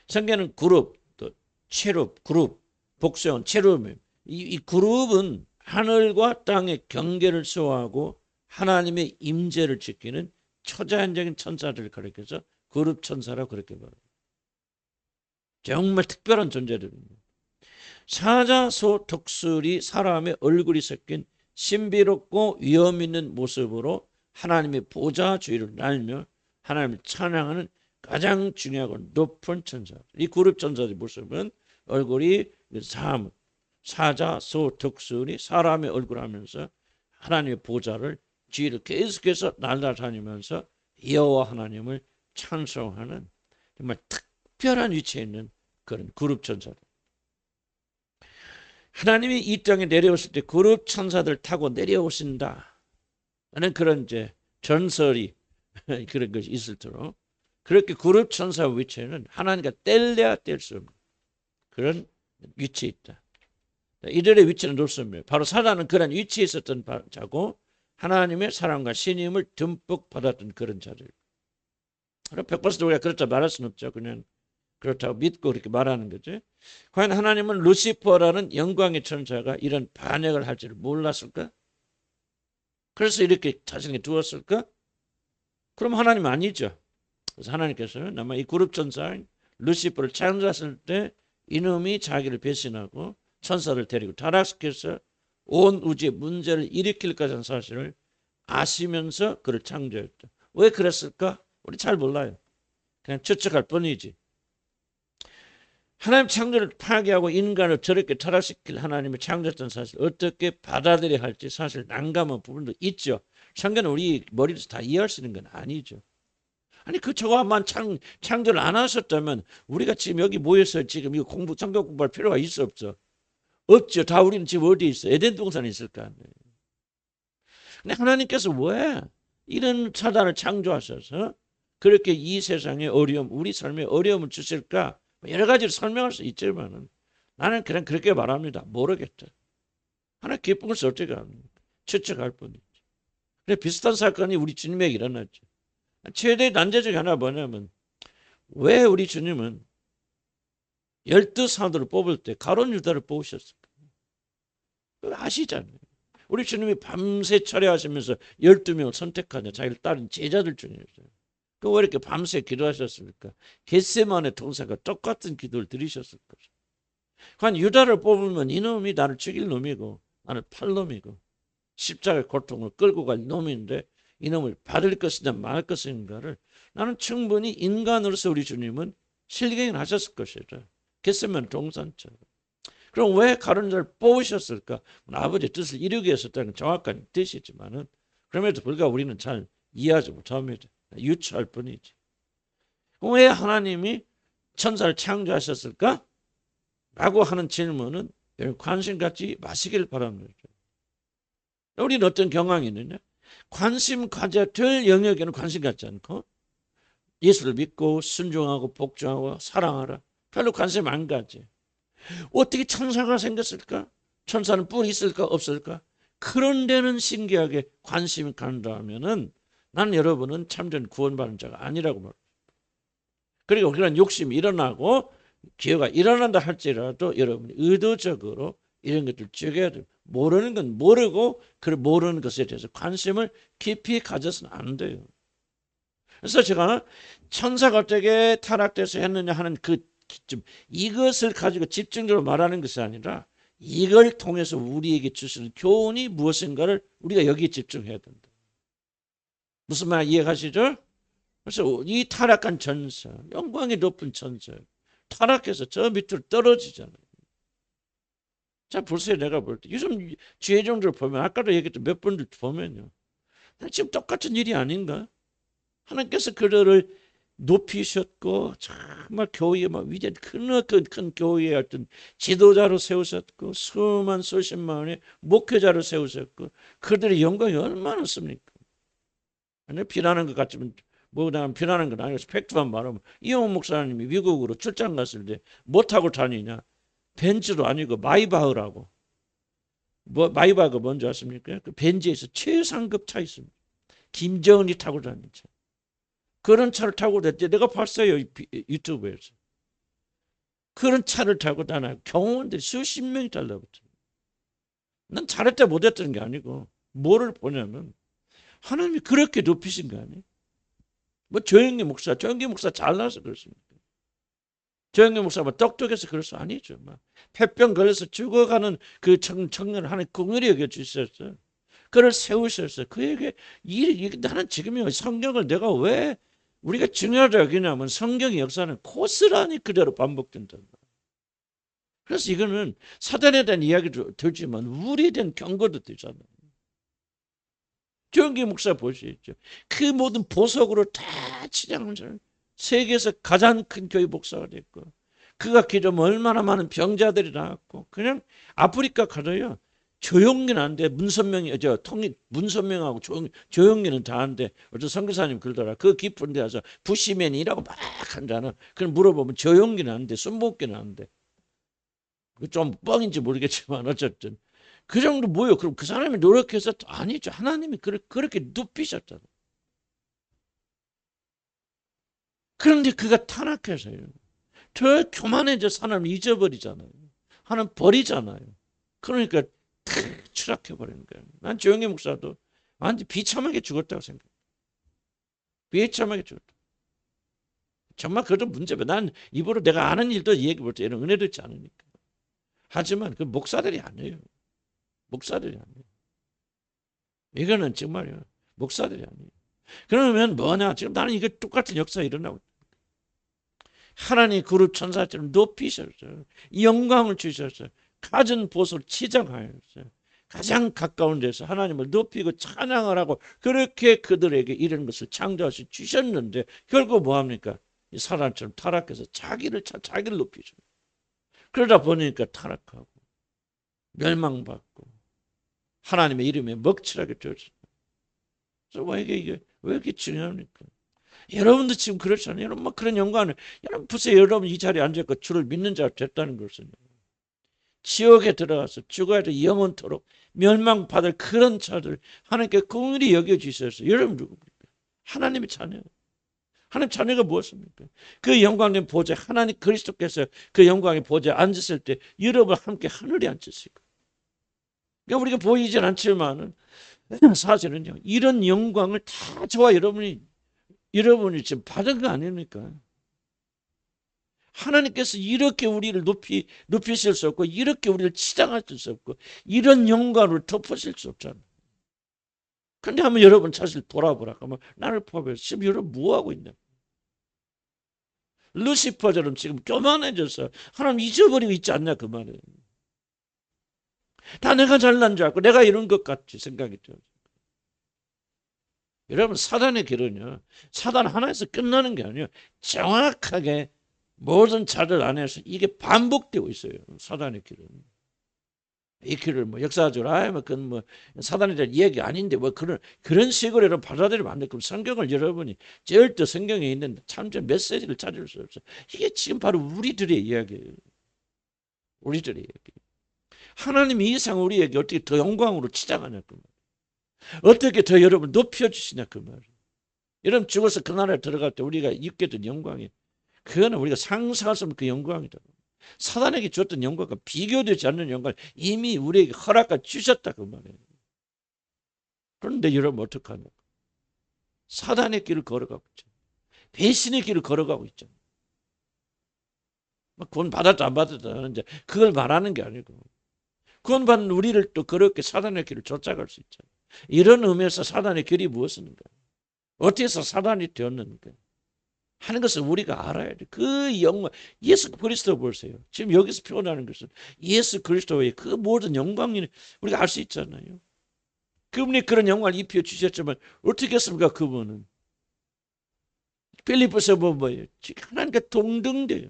성경은 그룹, 또 체룹, 그룹, 복세온, 체룹 이 그룹은 하늘과 땅의 경계를 수호하고 하나님의 임재를 지키는 초자연적인 천사들을 가리켜서 그룹 천사라고 그렇게 말합니다. 정말 특별한 존재들입니다. 사자소 덕술이 사람의 얼굴이 섞인 신비롭고 위험 있는 모습으로 하나님의 보좌 주위를 날며 하나님을 찬양하는 가장 중요하고 높은 천사. 이 그룹 천사의 모습은 얼굴이 사자소 덕술이 사람의 얼굴 하면서 하나님의 보좌를 주위를 계속해서 날아다니면서 여호와 하나님을 찬송하는 정말 특별한 위치에 있는 그런 그룹 천사들. 하나님이 이 땅에 내려오실 때 그룹 천사들 타고 내려오신다 하는 그런 이제 전설이 그런 것이 있을도록 그렇게 그룹 천사 위치에는 하나님과 뗄래야 뗄 수 없는 그런 위치에 있다. 이들의 위치는 높습니다. 바로 사단은 그런 위치에 있었던 자고 하나님의 사랑과 신임을 듬뿍 받았던 그런 자들. 100% 우리가 그렇다 말할 수는 없죠. 그냥 그렇다고 믿고 그렇게 말하는 거죠. 과연 하나님은 루시퍼라는 영광의 천사가 이런 반역을 할 줄을 몰랐을까? 그래서 이렇게 자신에게 두었을까? 그럼 하나님 아니죠. 그래서 하나님께서는 아마 이 그룹 천사 루시퍼를 창조하실 때 이놈이 자기를 배신하고 천사를 데리고 타락시켜서 온 우주의 문제를 일으킬 것이라는 사실을 아시면서 그를 창조했다. 왜 그랬을까? 우리 잘 몰라요. 그냥 추측할 뿐이지. 하나님 창조를 파괴하고 인간을 저렇게 타락시킬 하나님의 창조했던 사실 어떻게 받아들여야 할지 사실 난감한 부분도 있죠. 성경은 우리 머리에서 다 이해할 수 있는 건 아니죠. 아니 저거만 창조를 안 하셨다면 우리가 지금 여기 모여서 지금 이거 성경 공부할 필요가 있어 없어? 없죠. 다 우리는 지금 어디에 있어? 에덴 동산에 있을 거 아니에요. 근데 하나님께서 왜 이런 사단을 창조하셔서 그렇게 이 세상의 어려움, 우리 삶에 어려움을 주실까? 여러 가지로 설명할 수 있지만 나는 그냥 그렇게 말합니다. 모르겠다. 하나님 기쁜 것을 어떻게 합니까? 추측할 뿐이지. 그래 비슷한 사건이 우리 주님에게 일어났죠. 최대 난제 중에 하나 뭐냐면 왜 우리 주님은 12사도를 뽑을 때 가룟 유다를 뽑으셨을까? 아시잖아요. 우리 주님이 밤새 철회하시면서 12명을 선택하냐 자기를 따른 제자들 중이었어요. 그 왜 이렇게 밤새 기도하셨습니까? 겟세마네 동산과 똑같은 기도를 드리셨을 거죠. 과연 유다를 뽑으면 이놈이 나를 죽일 놈이고 나를 팔 놈이고 십자가의 고통을 끌고 갈 놈인데 이놈을 받을 것이냐 말 것인가를 나는 충분히 인간으로서 우리 주님은 실경을 하셨을 것이다. 겟세마네 동산처럼. 그럼 왜 가룟 유다를 뽑으셨을까? 아버지의 뜻을 이루기 위해서였다는 정확한 뜻이지만은 그럼에도 불구하고 우리는 잘 이해하지 못합니다. 유추할 뿐이지. 왜 하나님이 천사를 창조하셨을까? 라고 하는 질문은 관심 갖지 마시길 바랍니다. 우리는 어떤 경향이 있느냐? 관심 가져야 될 영역에는 관심 갖지 않고 예수를 믿고 순종하고 복종하고 사랑하라. 별로 관심 안 가지. 어떻게 천사가 생겼을까? 천사는 뿔이 있을까 없을까? 그런 데는 신기하게 관심이 간다면은 난 여러분은 참전 구원받은 자가 아니라고 말합니다. 그리고 그런 욕심이 일어나고 기회가 일어난다 할지라도 여러분이 의도적으로 이런 것들 죽여야 돼요. 모르는 건 모르고 그 모르는 것에 대해서 관심을 깊이 가져서는 안 돼요. 그래서 제가 천사가 어떻게 타락돼서 했느냐 하는 그 이것을 가지고 집중적으로 말하는 것이 아니라 이걸 통해서 우리에게 주시는 교훈이 무엇인가를 우리가 여기에 집중해야 된다. 무슨 말 이해가시죠? 그래서 이 타락한 천사, 영광이 높은 천사, 타락해서 저 밑으로 떨어지잖아요. 자, 보세요. 내가 볼 때 요즘 죄종들 보면 아까도 얘기했던 몇 분들 보면요, 지금 똑같은 일이 아닌가? 하나님께서 그들을 높이셨고 정말 교회에 막 위대한 큰 교회의 어떤 지도자로 세우셨고 수십만의 목회자로 세우셨고 그들의 영광이 얼마나 습니까? 비난하는 것 같지만 뭐나 비난하는 건 아니고 팩트만 말하면 이용호 목사님이 미국으로 출장 갔을 때 뭐 타고 다니냐? 벤츠도 아니고 마이바흐라고. 마이바흐가 뭔지 아십니까? 그 벤츠에서 최상급 차 있습니다. 김정은이 타고 다니는 차. 그런 차를 타고 다녔지. 내가 봤어요, 유튜브에서. 그런 차를 타고 다녀요. 경호원들이 수십 명이 달라붙어요. 난 잘했다 못했다는 게 아니고 뭐를 보냐면 하나님이 그렇게 높이신 거 아니에요? 뭐 조영기 목사 잘나서 그렇습니까? 조영기 목사가 똑똑해서 그럴 수 아니죠. 막 폐병 걸려서 죽어가는 그 청년을 하나님 긍휼히 여겨주셨어요. 그를 세우셨어요. 그에게 나는 지금요 성경을 내가 왜 우리가 중요하다고 여기냐면 성경의 역사는 고스란히 그대로 반복된다. 그래서 이거는 사단에 대한 이야기도 들지만 우리에 대한 경고도 되잖아요. 조영기 목사 보시죠. 그 모든 보석으로 다 치장한 사람, 세계에서 가장 큰 교회 목사가 됐고 그가 기도하면 얼마나 많은 병자들이 나왔고 그냥 아프리카 가도요. 조용기는 안 돼. 문선명하고 조용기는 다 안 돼. 어떤 선교사님 그러더라. 그 깊은 데 와서 부시맨이라고 막 한다는. 그럼 물어보면 조용기는 안 돼. 숨먹기는 안 돼. 좀 뻥인지 모르겠지만 어쨌든 그 정도 뭐예요? 그럼 그 사람이 노력해서 아니죠. 하나님이 그렇게 눕히셨잖아요. 그런데 그가 타락해서요. 더 교만해져 사람을 잊어버리잖아요. 하나님 버리잖아요. 그러니까 추락해버리는 거예요. 난 조영기 목사도 완전 비참하게 죽었다고 생각해요. 비참하게 죽었다. 정말 그것도 문제다. 난 입으로 내가 아는 일도 얘기할 때 이런 은혜도 있지 않으니까. 하지만 그 목사들이 아니에요. 목사들이 아니에요. 이거는 정말요. 목사들이 아니에요. 그러면 뭐냐? 지금 나는 이게 똑같은 역사가 일어나고 하나님 그룹 천사처럼 높이셨어요. 영광을 주셨어요. 가진 보석을 치장하였어요. 가장 가까운 데서 하나님을 높이고 찬양을 하고 그렇게 그들에게 이런 것을 창조하시 주셨는데 결국 뭐합니까? 이 사람처럼 타락해서 자기를 높이죠. 그러다 보니까 타락하고 멸망받고 하나님의 이름에 먹칠하게 되었어요. 그래서 왜 이게 중요합니까? 여러분도 지금 그렇잖아요. 여러분 뭐 그런 영광을 여러분 보세요. 여러분 이 자리에 앉아있고 주를 믿는 자가 됐다는 것은 지옥에 들어가서 죽어야 돼 영원토록 멸망받을 그런 자들 하나님께 긍휼히 여겨주셨어요. 여러분 누굽니까? 하나님의 자녀. 하나님 자녀가 무엇입니까? 그 영광된 보좌 하나님 그리스도께서 그 영광의 보좌에 앉으실 때 여러분 함께 하늘에 앉으시고 그러니까 우리가 보이진 않지만은 사실은요 이런 영광을 다 저와 여러분이 지금 받은 거 아닙니까? 하나님께서 이렇게 우리를 높이실 수 없고 이렇게 우리를 치장하실 수 없고 이런 영광을 덮으실 수 없잖아요. 그런데 한번 여러분 사실 돌아보라 하면 나를 포함해서 지금 여러분 뭐하고 있냐? 루시퍼처럼 지금 교만해져서 하나님 잊어버리고 있지 않냐 그 말이에요. 다 내가 잘난 줄 알고 내가 이런 것 같이 생각이 들어요. 여러분 사단의 길은요. 사단 하나에서 끝나는 게 아니에요. 정확하게 모든 자들 안에서 이게 반복되고 있어요. 사단의 길은. 이 길을 뭐 역사적으로 뭐 그건 뭐 사단에 대한 이야기 아닌데 뭐 그런 식으로 여러분 받아들이면 안 돼. 그럼 성경을 여러분이 절대 성경에 있는 참전 메시지를 찾을 수 없어. 이게 지금 바로 우리들의 이야기예요. 우리들의 이야기. 하나님이 이 이상 우리에게 어떻게 더 영광으로 치장하냐 그 말. 어떻게 더 여러분 높여주시냐 그 말. 여러분 죽어서 그 나라에 들어갈 때 우리가 입게 된 영광이 그거는 우리가 상상할 수 없는 그 영광이다. 사단에게 줬던 영광과 비교되지 않는 영광을 이미 우리에게 허락해 주셨다 그 말이에요. 그런데 여러분 어떡하냐. 사단의 길을 걸어가고 있죠. 배신의 길을 걸어가고 있죠. 구원 받았다 안 받았다 하는데 그걸 말하는 게 아니고 구원 받는 우리를 또 그렇게 사단의 길을 쫓아갈 수 있죠. 이런 의미에서 사단의 길이 무엇인가? 어떻게 해서 사단이 되었는가? 하는 것을 우리가 알아야 돼. 그 영광, 예수 그리스도 보세요. 지금 여기서 표현하는 것은 예수 그리스도의 그 모든 영광을 우리가 알 수 있잖아요. 그분이 그런 영광을 입혀 주셨지만 어떻게 했습니까? 그분은 빌립보서 뭐예요? 하나님과 동등돼요.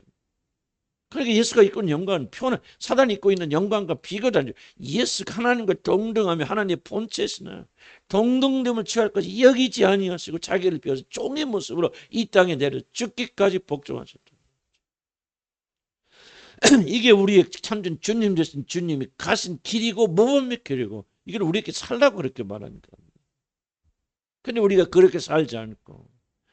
그러니까 예수가 입고 있는 영광은 표현, 사단이 입고 있는 영광과 비교도 아니죠. 예수 하나님과 동등하며 하나님의 본체시나 동등됨을 취할 것이 여기지 아니하시고 자기를 비워서 종의 모습으로 이 땅에 내려 죽기까지 복종하셨다. 이게 우리의 참된 주님 되신 주님이 가신 길이고 모범의 길이고 이걸 우리에게 살라고 그렇게 말합니다. 근데 우리가 그렇게 살지 않고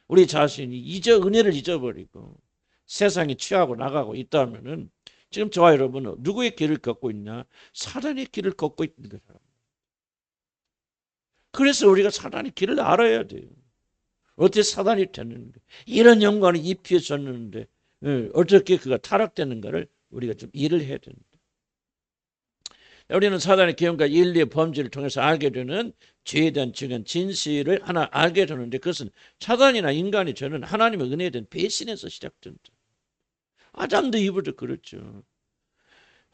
우리 자신이 은혜를 잊어버리고 세상에 취하고 나가고 있다면은 지금 저와 여러분은 누구의 길을 걷고 있냐? 사단의 길을 걷고 있는 거예요. 그래서 우리가 사단의 길을 알아야 돼요. 어떻게 사단이 되는가? 이런 영광을 입혀졌는데 어떻게 그가 타락되는가를 우리가 좀 이해를 해야 됩니다. 우리는 사단의 기원과 인류의 범죄를 통해서 알게 되는 죄에 대한 증언, 진실을 하나 알게 되는데 그것은 사단이나 인간이 저는 하나님의 은혜에 대한 배신에서 시작된다. 아담도 이브도 그렇죠.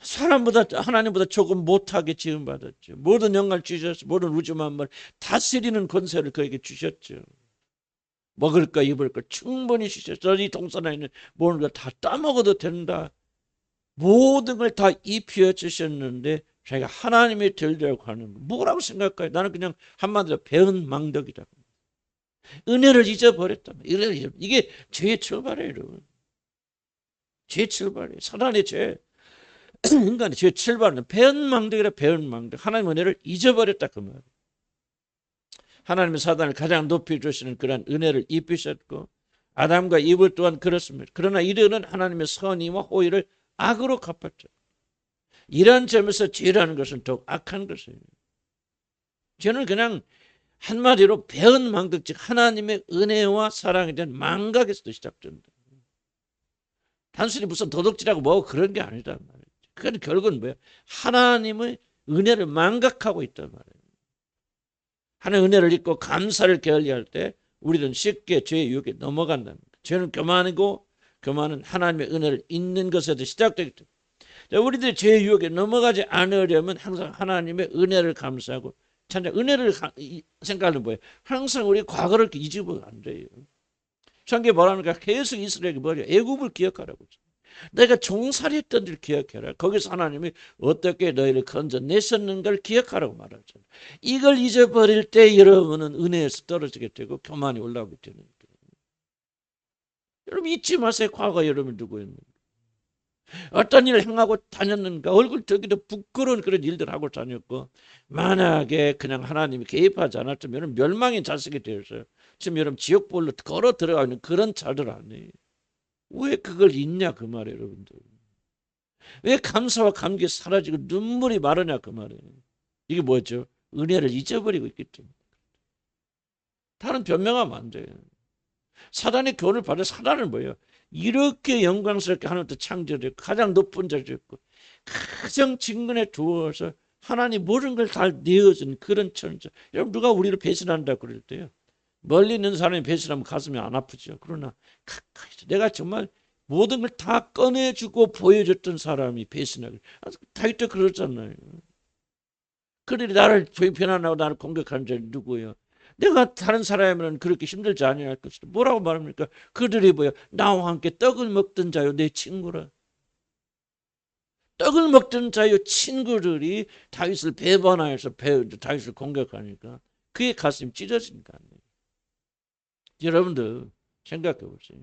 사람보다 하나님보다 조금 못하게 지음받았죠. 모든 영광을 주셨죠. 모든 우주 만물을 다스리는 권세를 그에게 주셨죠. 먹을 거 입을 거 충분히 주셨죠. 이 동산에 있는 모든 걸 다 따먹어도 된다. 모든 걸 다 입혀 주셨는데 자기가 하나님이 되려고 하는 뭐라고 생각해요? 나는 그냥 한마디로 배은 망덕이다. 은혜를 잊어버렸다. 이게 죄의 출발이에요. 여러분. 죄의 출발이에요. 사단의 죄. 인간의 죄의 출발은 배은망덕이라 배은망덕. 하나님의 은혜를 잊어버렸다 그 말. 하나님의 사단을 가장 높이 주시는 그런 은혜를 입히셨고 아담과 이브 또한 그렇습니다. 그러나 이들은 하나님의 선의와 호의를 악으로 갚았죠. 이러한 점에서 죄라는 것은 더욱 악한 것이에요. 죄는 그냥 한마디로 배은망덕 즉 하나님의 은혜와 사랑에 대한 망각에서도 시작된다. 단순히 무슨 도덕질하고 뭐 그런 게 아니다 말이에요. 그건 결국은 뭐예요? 하나님의 은혜를 망각하고 있단 말이에요. 하나님의 은혜를 잊고 감사를 게을리할 때 우리는 쉽게 죄의 유혹에 넘어간다는 거예요. 죄는 교만은 하나님의 은혜를 잊는 것에도 시작되기 때문에 우리들이 죄의 유혹에 넘어가지 않으려면 항상 하나님의 은혜를 감사하고 찬양 은혜를 생각하는 거예요. 항상 우리 과거를 잊으면 안 돼요. 창기에 뭐라니까 계속 이스라엘이 뭐냐 애굽을 기억하라고. 내가 종살이했던 일 기억해라. 거기서 하나님이 어떻게 너희를 건져내셨는가를 기억하라고 말하잖아요. 이걸 잊어버릴 때 여러분은 은혜에서 떨어지게 되고 교만이 올라오게 되는 거예요. 여러분 잊지 마세요. 과거 여러분 누구였는가. 어떤 일을 행하고 다녔는가. 얼굴 들기도 부끄러운 그런 일들 하고 다녔고 만약에 그냥 하나님이 개입하지 않았으면 멸망의 자식이 되어서 지금 여러분 지옥불로 걸어 들어가 있는 그런 자들 아니에요. 왜 그걸 잊냐 그 말이에요. 여러분들. 왜 감사와 감격이 사라지고 눈물이 마르냐 그 말이에요. 이게 뭐죠? 은혜를 잊어버리고 있기 때문에. 다른 변명하면 안 돼요. 사단의 교훈을 받아 사단은 뭐예요? 이렇게 영광스럽게 하나님도 창조됐고 가장 높은 자리였고 가장 진근에 두어서 하나님 모든 걸 다 내어준 그런 천자. 여러분 누가 우리를 배신한다고 그럴 때요. 멀리 있는 사람이 배신하면 가슴이 안 아프죠. 그러나 가까이서 내가 정말 모든 걸 다 꺼내주고 보여줬던 사람이 배신하고 다윗도 그러잖아요. 그들이 나를 비난하고 나를 공격하는 자는 누구예요? 내가 다른 사람이면 그렇게 힘들지 아니할 것이다. 뭐라고 말합니까? 그들이 뭐야? 나와 함께 떡을 먹던 자요 내 친구라. 떡을 먹던 자유 친구들이 다윗을 배반하여서 다윗을 공격하니까 그의 가슴이 찢어진 거 아니에요. 여러분들 생각해 보세요.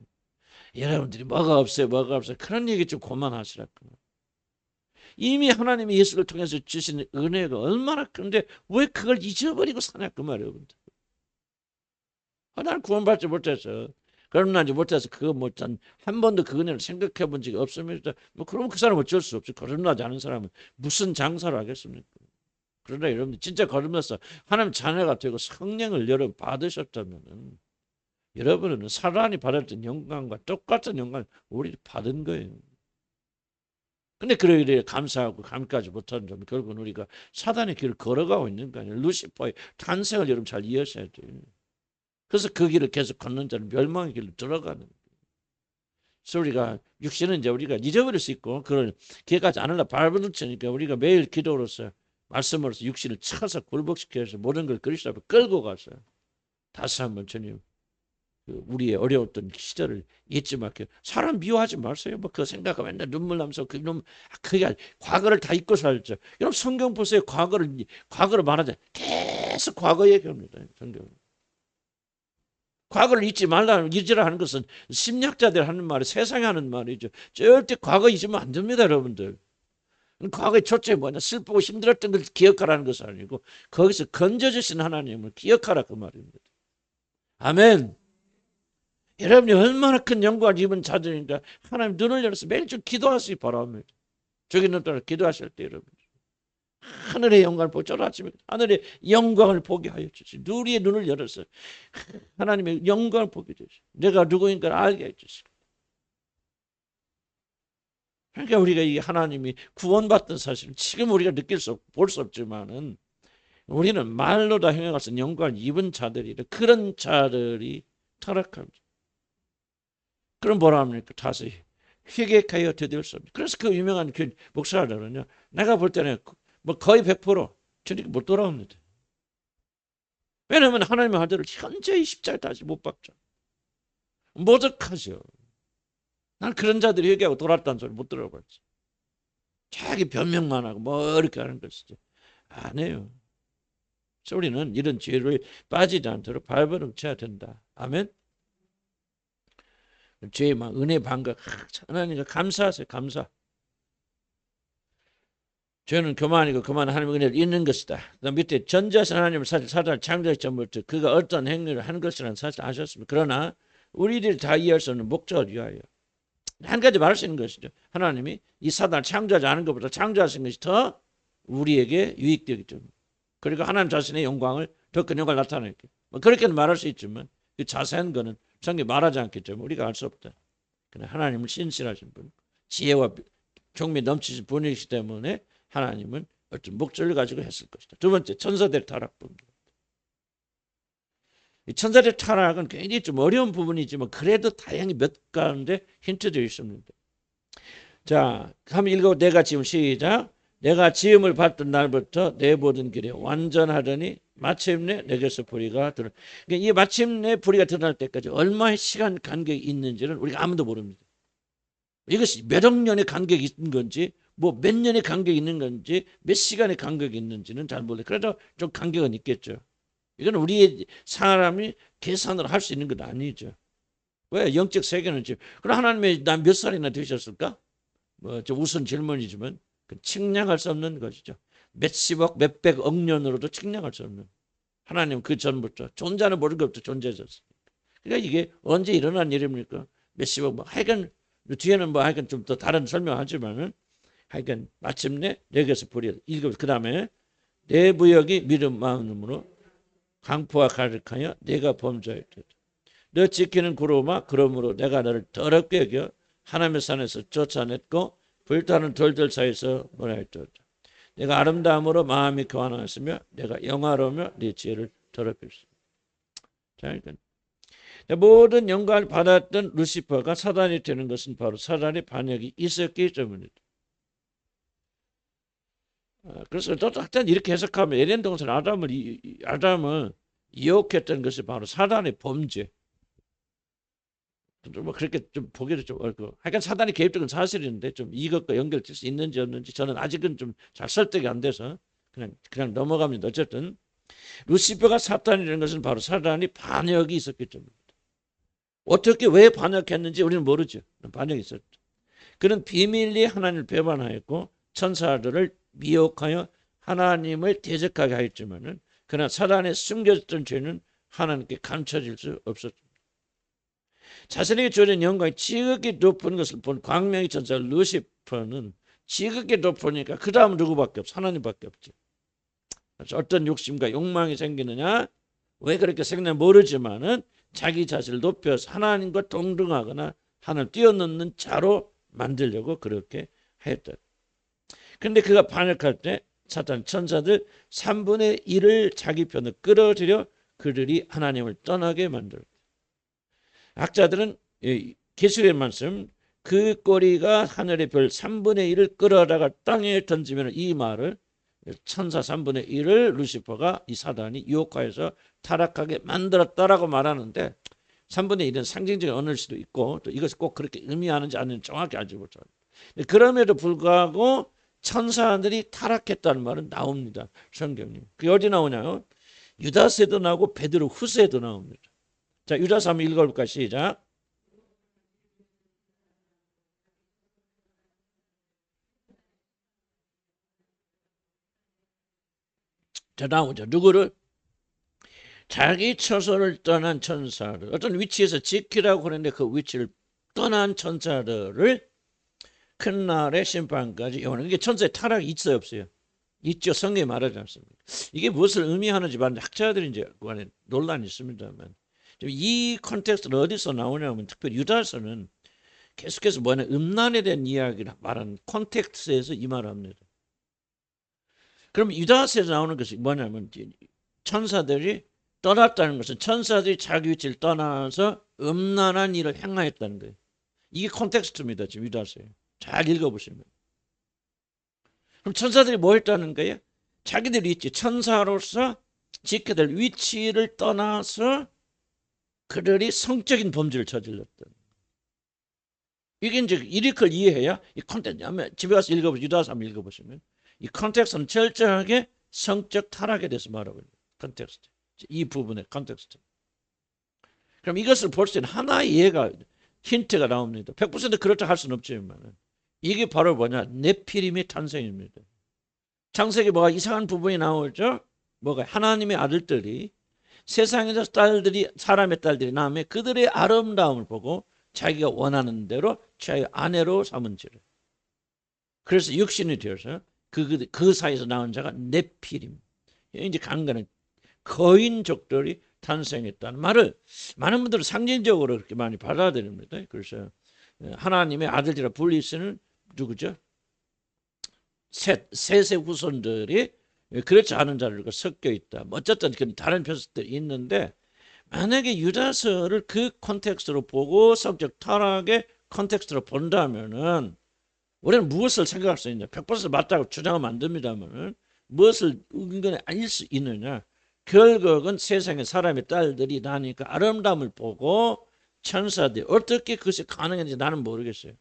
여러분들이 뭐가 없어요, 뭐가 없어요. 그런 얘기 좀 그만하시라고. 이미 하나님이 예수를 통해서 주신 은혜가 얼마나 큰데 왜 그걸 잊어버리고 사냐 그 말이에요. 여러분들. 나는 구원받지 못해서 거듭나지 못해서 그거 못한 한 번도 그 은혜를 생각해 본 적이 없습니다. 뭐 그러면 그 사람은 어쩔 수 없죠. 거듭나지 않은 사람은 무슨 장사를 하겠습니까? 그러나 여러분들 진짜 거듭나서 하나님 자녀가 되고 성령을 여러분 받으셨다면 여러분은 사단이 받았던 영광과 똑같은 영광을 우리 받은 거예요. 근데 그래 감사하고 감까지 못하는 점 결국은 우리가 사단의 길을 걸어가고 있는 거 아니에요. 루시퍼의 탄생을 여러분 잘 이해하셔야 돼요. 그래서 그 길을 계속 걷는 자는 멸망의 길로 들어가는 거예요. 그래서 우리가 육신은 이제 우리가 잊어버릴 수 있고 그걸 기회까지 않으려 발버둥치니까 우리가 매일 기도로서 말씀으로서 육신을 쳐서 굴복시켜서 모든 걸 그리스도 앞에 끌고 가서 다시 한번 주님 우리의 어려웠던 시절을 잊지 말게요. 사람 미워하지 마세요. 뭐 그거 생각하면 맨날 눈물 나면서 그놈 그게 과거를 다 잊고 살죠. 여러분 성경 보세요. 과거를 말하자 계속 과거 얘기합니다. 성경. 과거를 잊지 말라는 잊으라 하는 것은 심리학자들이 하는 말이 세상에 하는 말이죠. 절대 과거 잊으면 안 됩니다, 여러분들. 과거의 초점이 뭐냐? 슬프고 힘들었던 걸 기억하라는 것은 아니고 거기서 건져주신 하나님을 기억하라 그 말입니다. 아멘. 여러분이 얼마나 큰 영광을 입은 자들인가 하나님 눈을 열어서 매일 좀 기도하시기 바랍니다. 저기 눈 떠나 기도하실 때 여러분 하늘의 영광을 보고 아침에 하늘의 영광을 보게 하여 주시고 우리의 눈을 열어서 하나님의 영광을 보게 되시고 내가 누구인가를 알게 해주시고 그러니까 우리가 이 하나님이 구원받던 사실을 지금 우리가 볼 수 없지만은 우리는 말로 다 행해가서 영광을 입은 자들이라 그런 자들이 타락합니다. 그럼 뭐라 합니까? 다시 회개하여 되돌 수 없습니다. 그래서 그 유명한 그 목사들은요, 내가 볼 때는 뭐 거의 100% 주님 못 돌아옵니다. 왜냐하면 하나님의 아들을 현재의 십자가에 다시 못 박죠. 모독하죠. 난 그런 자들이 회개하고 돌아왔다는 소리 못 들어봤지. 자기 변명만 하고 뭐 이렇게 하는 것이죠. 안 해요. 그래서 우리는 이런 죄를 빠지지 않도록 발버둥 쳐야 된다. 아멘. 죄의 은혜 반각 하나님과 감사하세요. 감사. 죄는 교만이고 교만은 하나님의 은혜를 잊는 것이다. 그 밑에 전지하신 하나님을 사실 사단을 창조하기 전부터 그가 어떤 행위를 한 것이라는 사실 아셨습니다. 그러나 우리들이 다 이해할 수 없는 목적을 위하여 한 가지 말할 수 있는 것이죠. 하나님이 이 사단을 창조하지 않은 것보다 창조하신 것이 더 우리에게 유익되기 때문에 그리고 하나님 자신의 영광을 더 큰 영광을 나타내기 뭐 그렇게는 말할 수 있지만 그 자세한 거는 성경이 말하지 않기 때문에 우리가 알 수 없다. 그러나 하나님을 신실하신 분 지혜와 경미 넘치신 분이시기 때문에 하나님은 어떤 목적을 가지고 했을 것이다. 두 번째 천사들 타락입니다. 이 천사들 타락은 굉장히 좀 어려운 부분이지만 그래도 다행히 몇 가운데 힌트들이 있습니다. 자, 한번 읽어 내가 지금 시작. 내가 지음을 받던 날부터 내 모든 길에 완전하더니 마침내 내게서 불의가 드러나. 그러니까 이 마침내 불의가 드러날 때까지 얼마의 시간 간격이 있는지는 우리가 아무도 모릅니다. 이것이 몇억 년의 간격이 있는 건지 뭐 몇 년의 간격이 있는 건지 몇 시간의 간격이 있는지는 잘 모르겠어요. 그래도 좀 간격은 있겠죠. 이건 우리의 사람이 계산을 할 수 있는 건 아니죠. 왜? 영적 세계는 지금 그럼 하나님이 난 몇 살이나 되셨을까? 뭐 좀 우스운 질문이지만 측량할 수 없는 것이죠. 몇십억, 몇백억 년으로도 측량할 수 없는. 하나님 그 전부터 존재하는 모든 것부터 존재하셨습니다. 그러니까 이게 언제 일어난 일입니까? 몇십억 뭐 하여간 뒤에는 뭐 하여간 좀 더 다른 설명하지만은 하여간 마침내 내게서 불이 읽으면서 그 다음에 내 부역이 믿음 마음으로 강포와 가득하여 내가 범죄하였다. 너 지키는 구로마 그러므로 내가 너를 더럽게 여겨 하나님의 산에서 쫓아냈고 불타는 돌들 사이에서 몰아냈다. 내가 아름다움으로 마음이 교환하였으며 내가 영화로우며 네 지혜를 더럽혔습니다. 자, 그러니까 모든 영광을 받았던 루시퍼가 사단이 되는 것은 바로 사단의 반역이 있었기 때문이다. 그래서 또 일단 이렇게 해석하면 에덴 동산 아담을 유혹했던 것이 바로 사단의 범죄. 뭐 그렇게 좀 보기도 좀 어렵고. 하여간 사단이 개입적인 사실인데 좀 이것과 연결될 수 있는지 없는지 저는 아직은 좀 잘 설득이 안 돼서 그냥 넘어갑니다. 어쨌든 루시퍼가 사탄이라는 것은 바로 사단이 반역이 있었기 때문입니다. 어떻게 왜 반역했는지 우리는 모르죠. 반역이 있었죠. 그는 비밀리 하나님을 배반하였고 천사들을 미혹하여 하나님을 대적하게 하였지만은 그러나 사단의 숨겨졌던 죄는 하나님께 감춰질 수 없었습니다. 자신에게 주어진 영광이 지극히 높은 것을 본 광명의 천사 루시퍼는 지극히 높으니까 그 다음 누구밖에 없어? 하나님밖에 없죠. 그래서 어떤 욕심과 욕망이 생기느냐? 왜 그렇게 생기냐 모르지만은 자기 자신을 높여서 하나님과 동등하거나 하나님을 뛰어넘는 자로 만들려고 그렇게 했다. 그런데 그가 반역할 때 사탄 천사들 3분의 1을 자기 편으로 끌어들여 그들이 하나님을 떠나게 만들었다. 학자들은 계시의 말씀 그 꼬리가 하늘의 별 3분의 1을 끌어다가 땅에 던지면 이 말을 천사 3분의 1을 루시퍼가 이 사단이 유혹하여서 타락하게 만들었다라고 말하는데 3분의 1은 상징적인 언어일 수도 있고 또 이것이 꼭 그렇게 의미하는지 아닌지 정확히 알지 못합니다. 그럼에도 불구하고 천사들이 타락했다는 말은 나옵니다. 성경님. 그게 어디 나오냐요? 유다서에도 나오고 베드로 후서에도 나옵니다. 자, 유다서 한번 읽어볼까? 시작. 자, 나오죠. 누구를? 자기 처소를 떠난 천사들. 어떤 위치에서 지키라고 그랬는데 그 위치를 떠난 천사들을 큰 날의 심판까지 영원히. 이게 천사의 타락이 있어요, 없어요? 있죠. 성경에 말하지 않습니까? 이게 무엇을 의미하는지 많은 학자들이 이제 그간에 논란이 있습니다만 이 컨텍스트는 어디서 나오냐면 특별히 유다서는 계속해서 뭐냐 음란에 대한 이야기를 말하는 컨텍스트에서 이 말을 합니다. 그럼 유다서에서 나오는 것이 뭐냐면 천사들이 떠났다는 것은 천사들이 자기 위치를 떠나서 음란한 일을 행하였다는 거예요. 이게 컨텍스트입니다. 지금 유다서에. 잘 읽어보시면. 그럼 천사들이 뭐 했다는 거예요? 자기들이 있지 천사로서 지켜야 될 위치를 떠나서 그들이 성적인 범죄를 저질렀다. 이게 이제 이리클 이해해야 이 컨텍스트. 집에 가서 읽어보시면 유다서 한번 읽어보시면 이 컨텍스트는 철저하게 성적 타락에 대해서 말하고 있는 컨텍스트. 이 부분의 컨텍스트. 그럼 이것을 볼 수 있는 하나의 이해가 힌트가 나옵니다. 100% 그렇다 할 수는 없지만 이게 바로 뭐냐? 네피림의 탄생입니다. 창세기 뭐가 이상한 부분이 나오죠? 뭐가 하나님의 아들들이 세상에서 딸들이 사람의 딸들이 낳으면 그들의 아름다움을 보고 자기가 원하는 대로 자기 아내로 삼은지를. 그래서 육신이 되어서 그 사이에서 나온 자가 네피림. 이제 강간은 거인족들이 탄생했다는 말을 많은 분들은 상징적으로 그렇게 많이 받아들입니다. 그래서 하나님의 아들이라 불릴 수는 누구죠? 셋의 후손들이 그렇지 않은 자들과 섞여 있다. 어쨌든 다른 표석들이 있는데 만약에 유다서를 그 컨텍스트로 보고 성적 타락의 컨텍스트로 본다면은 우리는 무엇을 생각할 수 있냐? 100% 맞다고 주장하면 안 됩니다만은 무엇을 은근히 아닐 수 있느냐? 결국은 세상에 사람의 딸들이 나니까 아름다움을 보고 천사들이 어떻게 그것이 가능한지 나는 모르겠어요.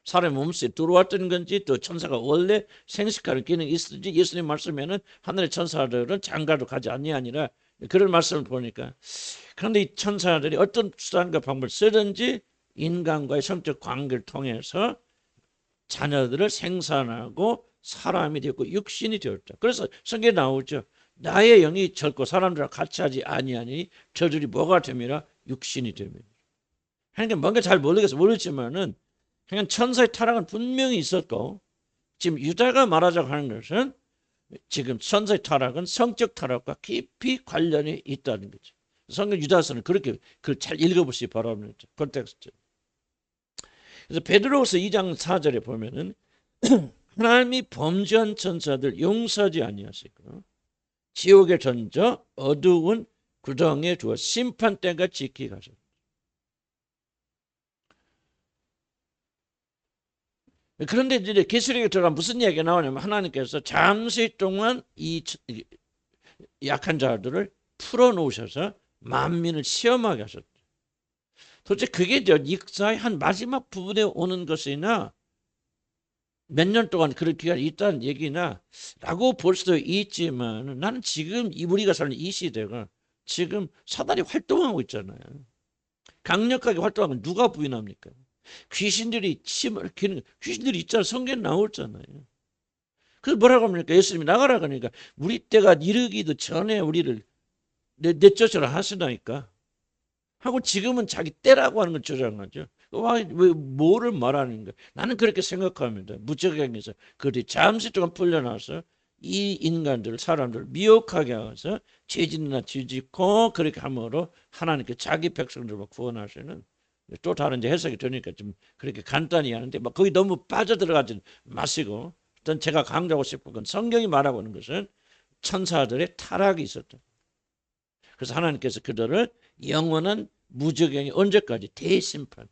사람의 몸속에 들어왔던 건지 또 천사가 원래 생식하는 기능이 있었는지 예수님 말씀에는 하늘의 천사들은 장가도 가지 아니하니라 그런 말씀을 보니까 그런데 이 천사들이 어떤 수단과 방법을 쓰든지 인간과의 성적 관계를 통해서 자녀들을 생산하고 사람이 되었고 육신이 되었다. 그래서 성경에 나오죠. 나의 영이 젊고 사람들과 같이 하지 아니하니 저들이 뭐가 됨이라 육신이 됩니다. 그러니까 뭔가 잘 모르겠지만은 그냥 천사의 타락은 분명히 있었고 지금 유다가 말하자고 하는 것은 지금 천사의 타락은 성적 타락과 깊이 관련이 있다는 거죠. 성경 유다서는 그렇게 그걸 잘 읽어보시기 바랍니다. 컨텍스트. 그래서 베드로후서 2장 4절에 보면은 하나님이 범죄한 천사들 용서하지 아니하시고 지옥에 던져 어두운 구덩이에 두어 심판 때가 지키게 하셨다. 그런데 이제 계시록에 들어가면 무슨 이야기가 나오냐면 하나님께서 잠시 동안 이 약한 자들을 풀어놓으셔서 만민을 시험하게 하셨다. 도대체 그게 저 역사의 한 마지막 부분에 오는 것이나 몇 년 동안 그런 기간이 있다는 얘기나 라고 볼 수도 있지만 나는 지금 우리가 사는 이 시대가 지금 사단이 활동하고 있잖아요. 강력하게 활동하면 누가 부인합니까? 귀신들이 침을 기는 귀신들이 있잖아요. 성경에 나오잖아요. 그래서 뭐라고 합니까? 예수님이 나가라 그러니까 우리 때가 이르기도 전에 우리를 내쫓으라 하시나니까 하고 지금은 자기 때라고 하는 걸 주장하죠. 왜 뭐를 말하는 거야? 나는 그렇게 생각합니다. 무적행에서 그들이 잠시 동안 풀려나서 이 인간들 사람들 미혹하게 해서 죄짓나 뒤집고 그렇게 함으로 하나님께 자기 백성들을 구원하시는 또 다른 이제 해석이 되니까 좀 그렇게 간단히 하는데 막 거기 너무 빠져들어가지 마시고 일단 제가 강조하고 싶은 건 성경이 말하고 있는 것은 천사들의 타락이 있었다. 그래서 하나님께서 그들을 영원한 무적행이 언제까지 대심판할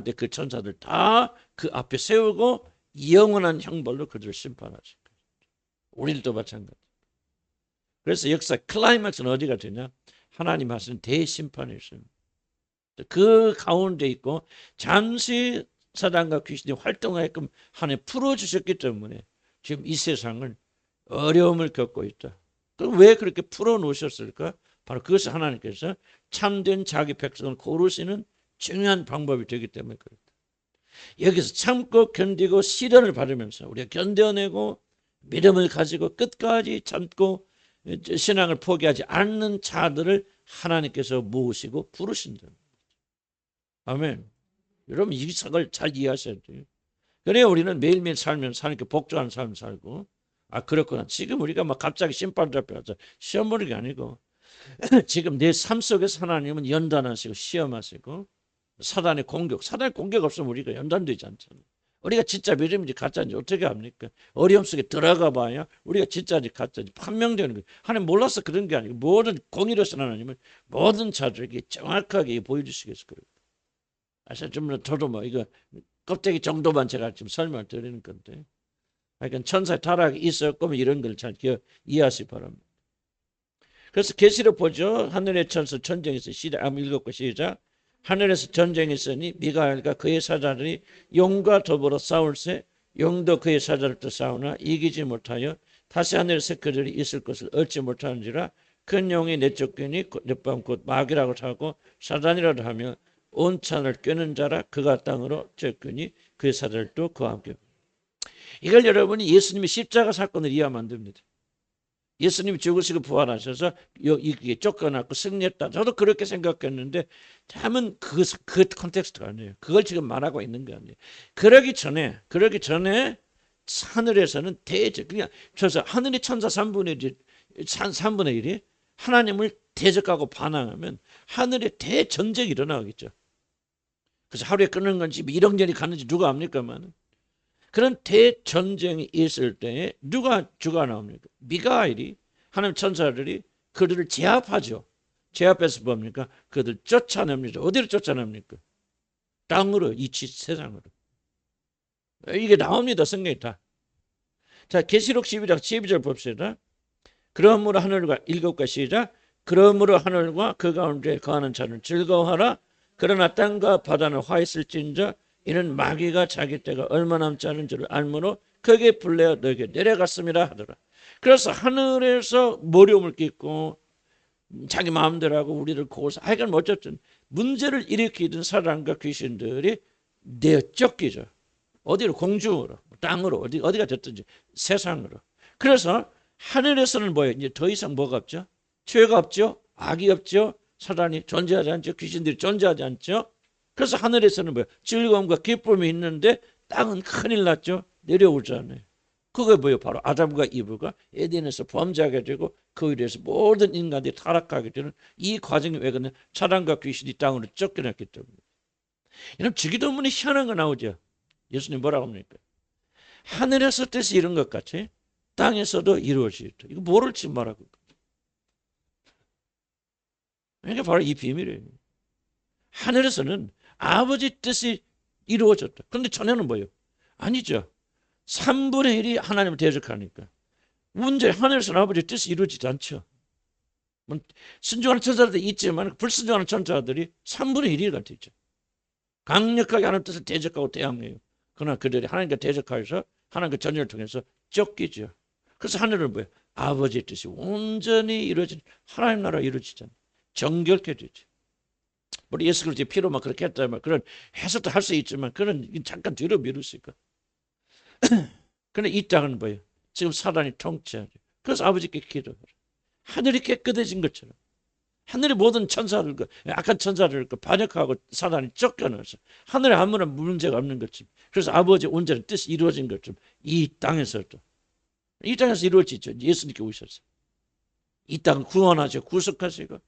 때 그 천사들 다 그 앞에 세우고 영원한 형벌로 그들을 심판하실 거예요. 우리들도 마찬가지. 그래서 역사 클라이맥스는 어디가 되냐? 하나님 하시는 대심판이 있습니다. 그 가운데 있고 잠시 사단과 귀신이 활동하게끔 하나님 풀어주셨기 때문에 지금 이 세상은 어려움을 겪고 있다. 그럼 왜 그렇게 풀어놓으셨을까? 바로 그것을 하나님께서 참된 자기 백성을 고르시는 중요한 방법이 되기 때문에 그렇다. 여기서 참고 견디고 시련을 받으면서 우리가 견뎌내고 믿음을 가지고 끝까지 참고 신앙을 포기하지 않는 자들을 하나님께서 모으시고 부르신다. 아멘. 여러분 이 사실을 잘 이해하셔야 돼요. 그래야 우리는 매일매일 살면서 하나님께 복종하는 삶을 살고 그렇구나. 지금 우리가 막 갑자기 심판 잡혀서 시험 보는 게 아니고 지금 내 삶 속에서 하나님은 연단하시고 시험하시고 사단의 공격 없으면 우리가 연단되지 않잖아요. 우리가 진짜 믿음인지 가짜인지 어떻게 합니까? 어려움 속에 들어가 봐야 우리가 진짜인지 가짜인지 판명되는 거예요. 하나님 몰라서 그런 게 아니고 모든 공의로서 하나님은 모든 자들에게 정확하게 보여주시겠을 거예요. 사실 저도 뭐 이거 껍데기 정도만 제가 지금 설명을 드리는 건데 그러니까 천사의 타락이 있었고 이런 걸 잘 이해하시기 바랍니다. 그래서 계시록 보죠. 하늘의 천사 전쟁에서 한번 읽었고 시작. 하늘에서 전쟁이 있으니 미가엘과 그의 사자들이 용과 더불어 싸울세 용도 그의 사자들도 싸우나 이기지 못하여 다시 하늘에서 그들이 있을 것을 얻지 못하는지라 큰 용이 내쫓기니 늦밤 곧 마귀라고 하고 사단이라도 하며 온 찬을 꿰는 자라 그가 땅으로 쫓기니 그의 사자들도 그와 함께. 이걸 여러분이 예수님의 십자가 사건을 이해하면 안 됩니다. 예수님이 죽으시고 부활하셔서 이게 쫓겨났고 승리했다. 저도 그렇게 생각했는데 참은 그 콘텍스트가 아니에요. 그걸 지금 말하고 있는 게 아니에요. 그러기 전에 하늘에서는 그냥 저서 하늘의 천사 3분의 1이 하나님을 대적하고 반항하면 하늘에 대전쟁이 일어나겠죠. 그래서 하루에 끊는 건지 1억 년이 가는지 누가 압니까만 그런 대전쟁이 있을 때에 누가 주가 나옵니까? 미가엘이 하나님 천사들이 그들을 제압하죠. 제압해서 뭡니까? 그들 쫓아냅니다. 어디로 쫓아냅니까? 땅으로, 이 세상으로. 이게 나옵니다. 성경에 다. 자, 계시록 12장 12절 봅시다. 그러므로 하늘과 일곱과 시작. 그러므로 하늘과 그 가운데 거하는 자는 즐거워하라. 그러나 땅과 바다는 화했을진저 이는 마귀가 자기 때가 얼마 남지 않은 줄을 알므로 크게 불내어 너에게 내려갔습니다 하더라. 그래서 하늘에서 머리움을 끼고 자기 마음대로 하고 우리를 고소 하여간 어쨌든 문제를 일으키던 사람과 귀신들이 내어 쫓기죠. 어디로? 공중으로, 땅으로, 어디가 됐든지 세상으로. 그래서 하늘에서는 뭐예요? 이제 더 이상 뭐가 없죠? 죄가 없죠? 악이 없죠? 사단이 존재하지 않죠? 귀신들이 존재하지 않죠? 그래서 하늘에서는 뭐예요? 즐거움과 기쁨이 있는데 땅은 큰일 났죠? 내려오잖아요. 그게 뭐예요? 바로 아담과 이브가 에덴에서 범죄하게 되고 그에 대해서 모든 인간들이 타락하게 되는 이 과정이 왜 그러냐? 사단과 귀신이 땅으로 쫓겨났기 때문에. 여러분 주기도문에 희한한 거 나오죠? 예수님 뭐라고 합니까? 하늘에서 뜻이 이런 것 같이 땅에서도 이루어지겠다. 이거 뭐를 지금 말하고? 이게 바로 이 비밀이에요. 하늘에서는 아버지 뜻이 이루어졌다. 그런데 전에는 뭐예요? 아니죠. 3분의 1이 하나님을 대적하니까. 문제 하늘에서는 아버지 뜻이 이루어지지 않죠. 뭐 순종하는 천사들도 있지만 불순종하는 천사들이 3분의 1이 같았죠. 강력하게 하나님 뜻을 대적하고 대항해요. 그러나 그들이 하나님과 대적하여서 하나님과 전쟁을 통해서 쫓기죠. 그래서 하늘은 뭐예요? 아버지의 뜻이 온전히 이루어진 하나님 나라가 이루어지잖아요. 정결케 되죠. 우리 예수 그리스도의 피로 막 그렇게 했다면 그런 해석도 할 수 있지만 그런 잠깐 뒤로 미룰 수 있고. 그런데 이 땅은 뭐예요? 지금 사단이 통치하죠. 그래서 아버지께 기도해요. 하늘이 깨끗해진 것처럼 하늘의 모든 천사를 악한 천사를 반역하고 사단이 쫓겨나서 하늘에 아무런 문제가 없는 것처럼 그래서 아버지의 온전한 뜻이 이루어진 것처럼 이 땅에서도 이 땅에서 이루어지죠. 예수님께 오셨어요. 이 땅을 구원하시고 구속하시고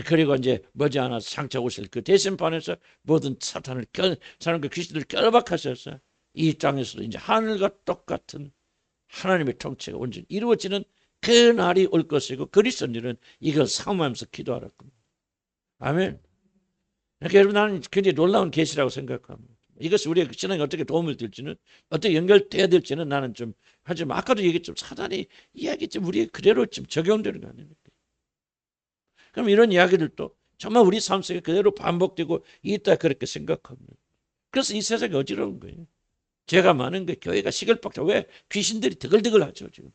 그리고 이제 머지않아서 장차 오실 그 대심판에서 모든 사탄을 사람과 귀신들을 결박하셔서 이 땅에서도 이제 하늘과 똑같은 하나님의 통치가 온전히 이루어지는 그 날이 올 것이고 그리스도인들은 이걸 사모하면서 기도하라고 합니다. 아멘. 그러니까 여러분 나는 굉장히 놀라운 계시라고 생각합니다. 이것이 우리의 신앙에 어떻게 도움을 될지는 어떻게 연결돼야 될지는 나는 좀 하지만 아까도 얘기했지만 사단이 이야기 좀 우리의 그대로 좀 적용되는 거 아닙니까? 그럼 이런 이야기들도 정말 우리 삶 속에 그대로 반복되고 있다 그렇게 생각합니다. 그래서 이 세상이 어지러운 거예요. 죄가 많은 거예요. 교회가 시끌벅적. 왜? 귀신들이 드글드글하죠 지금.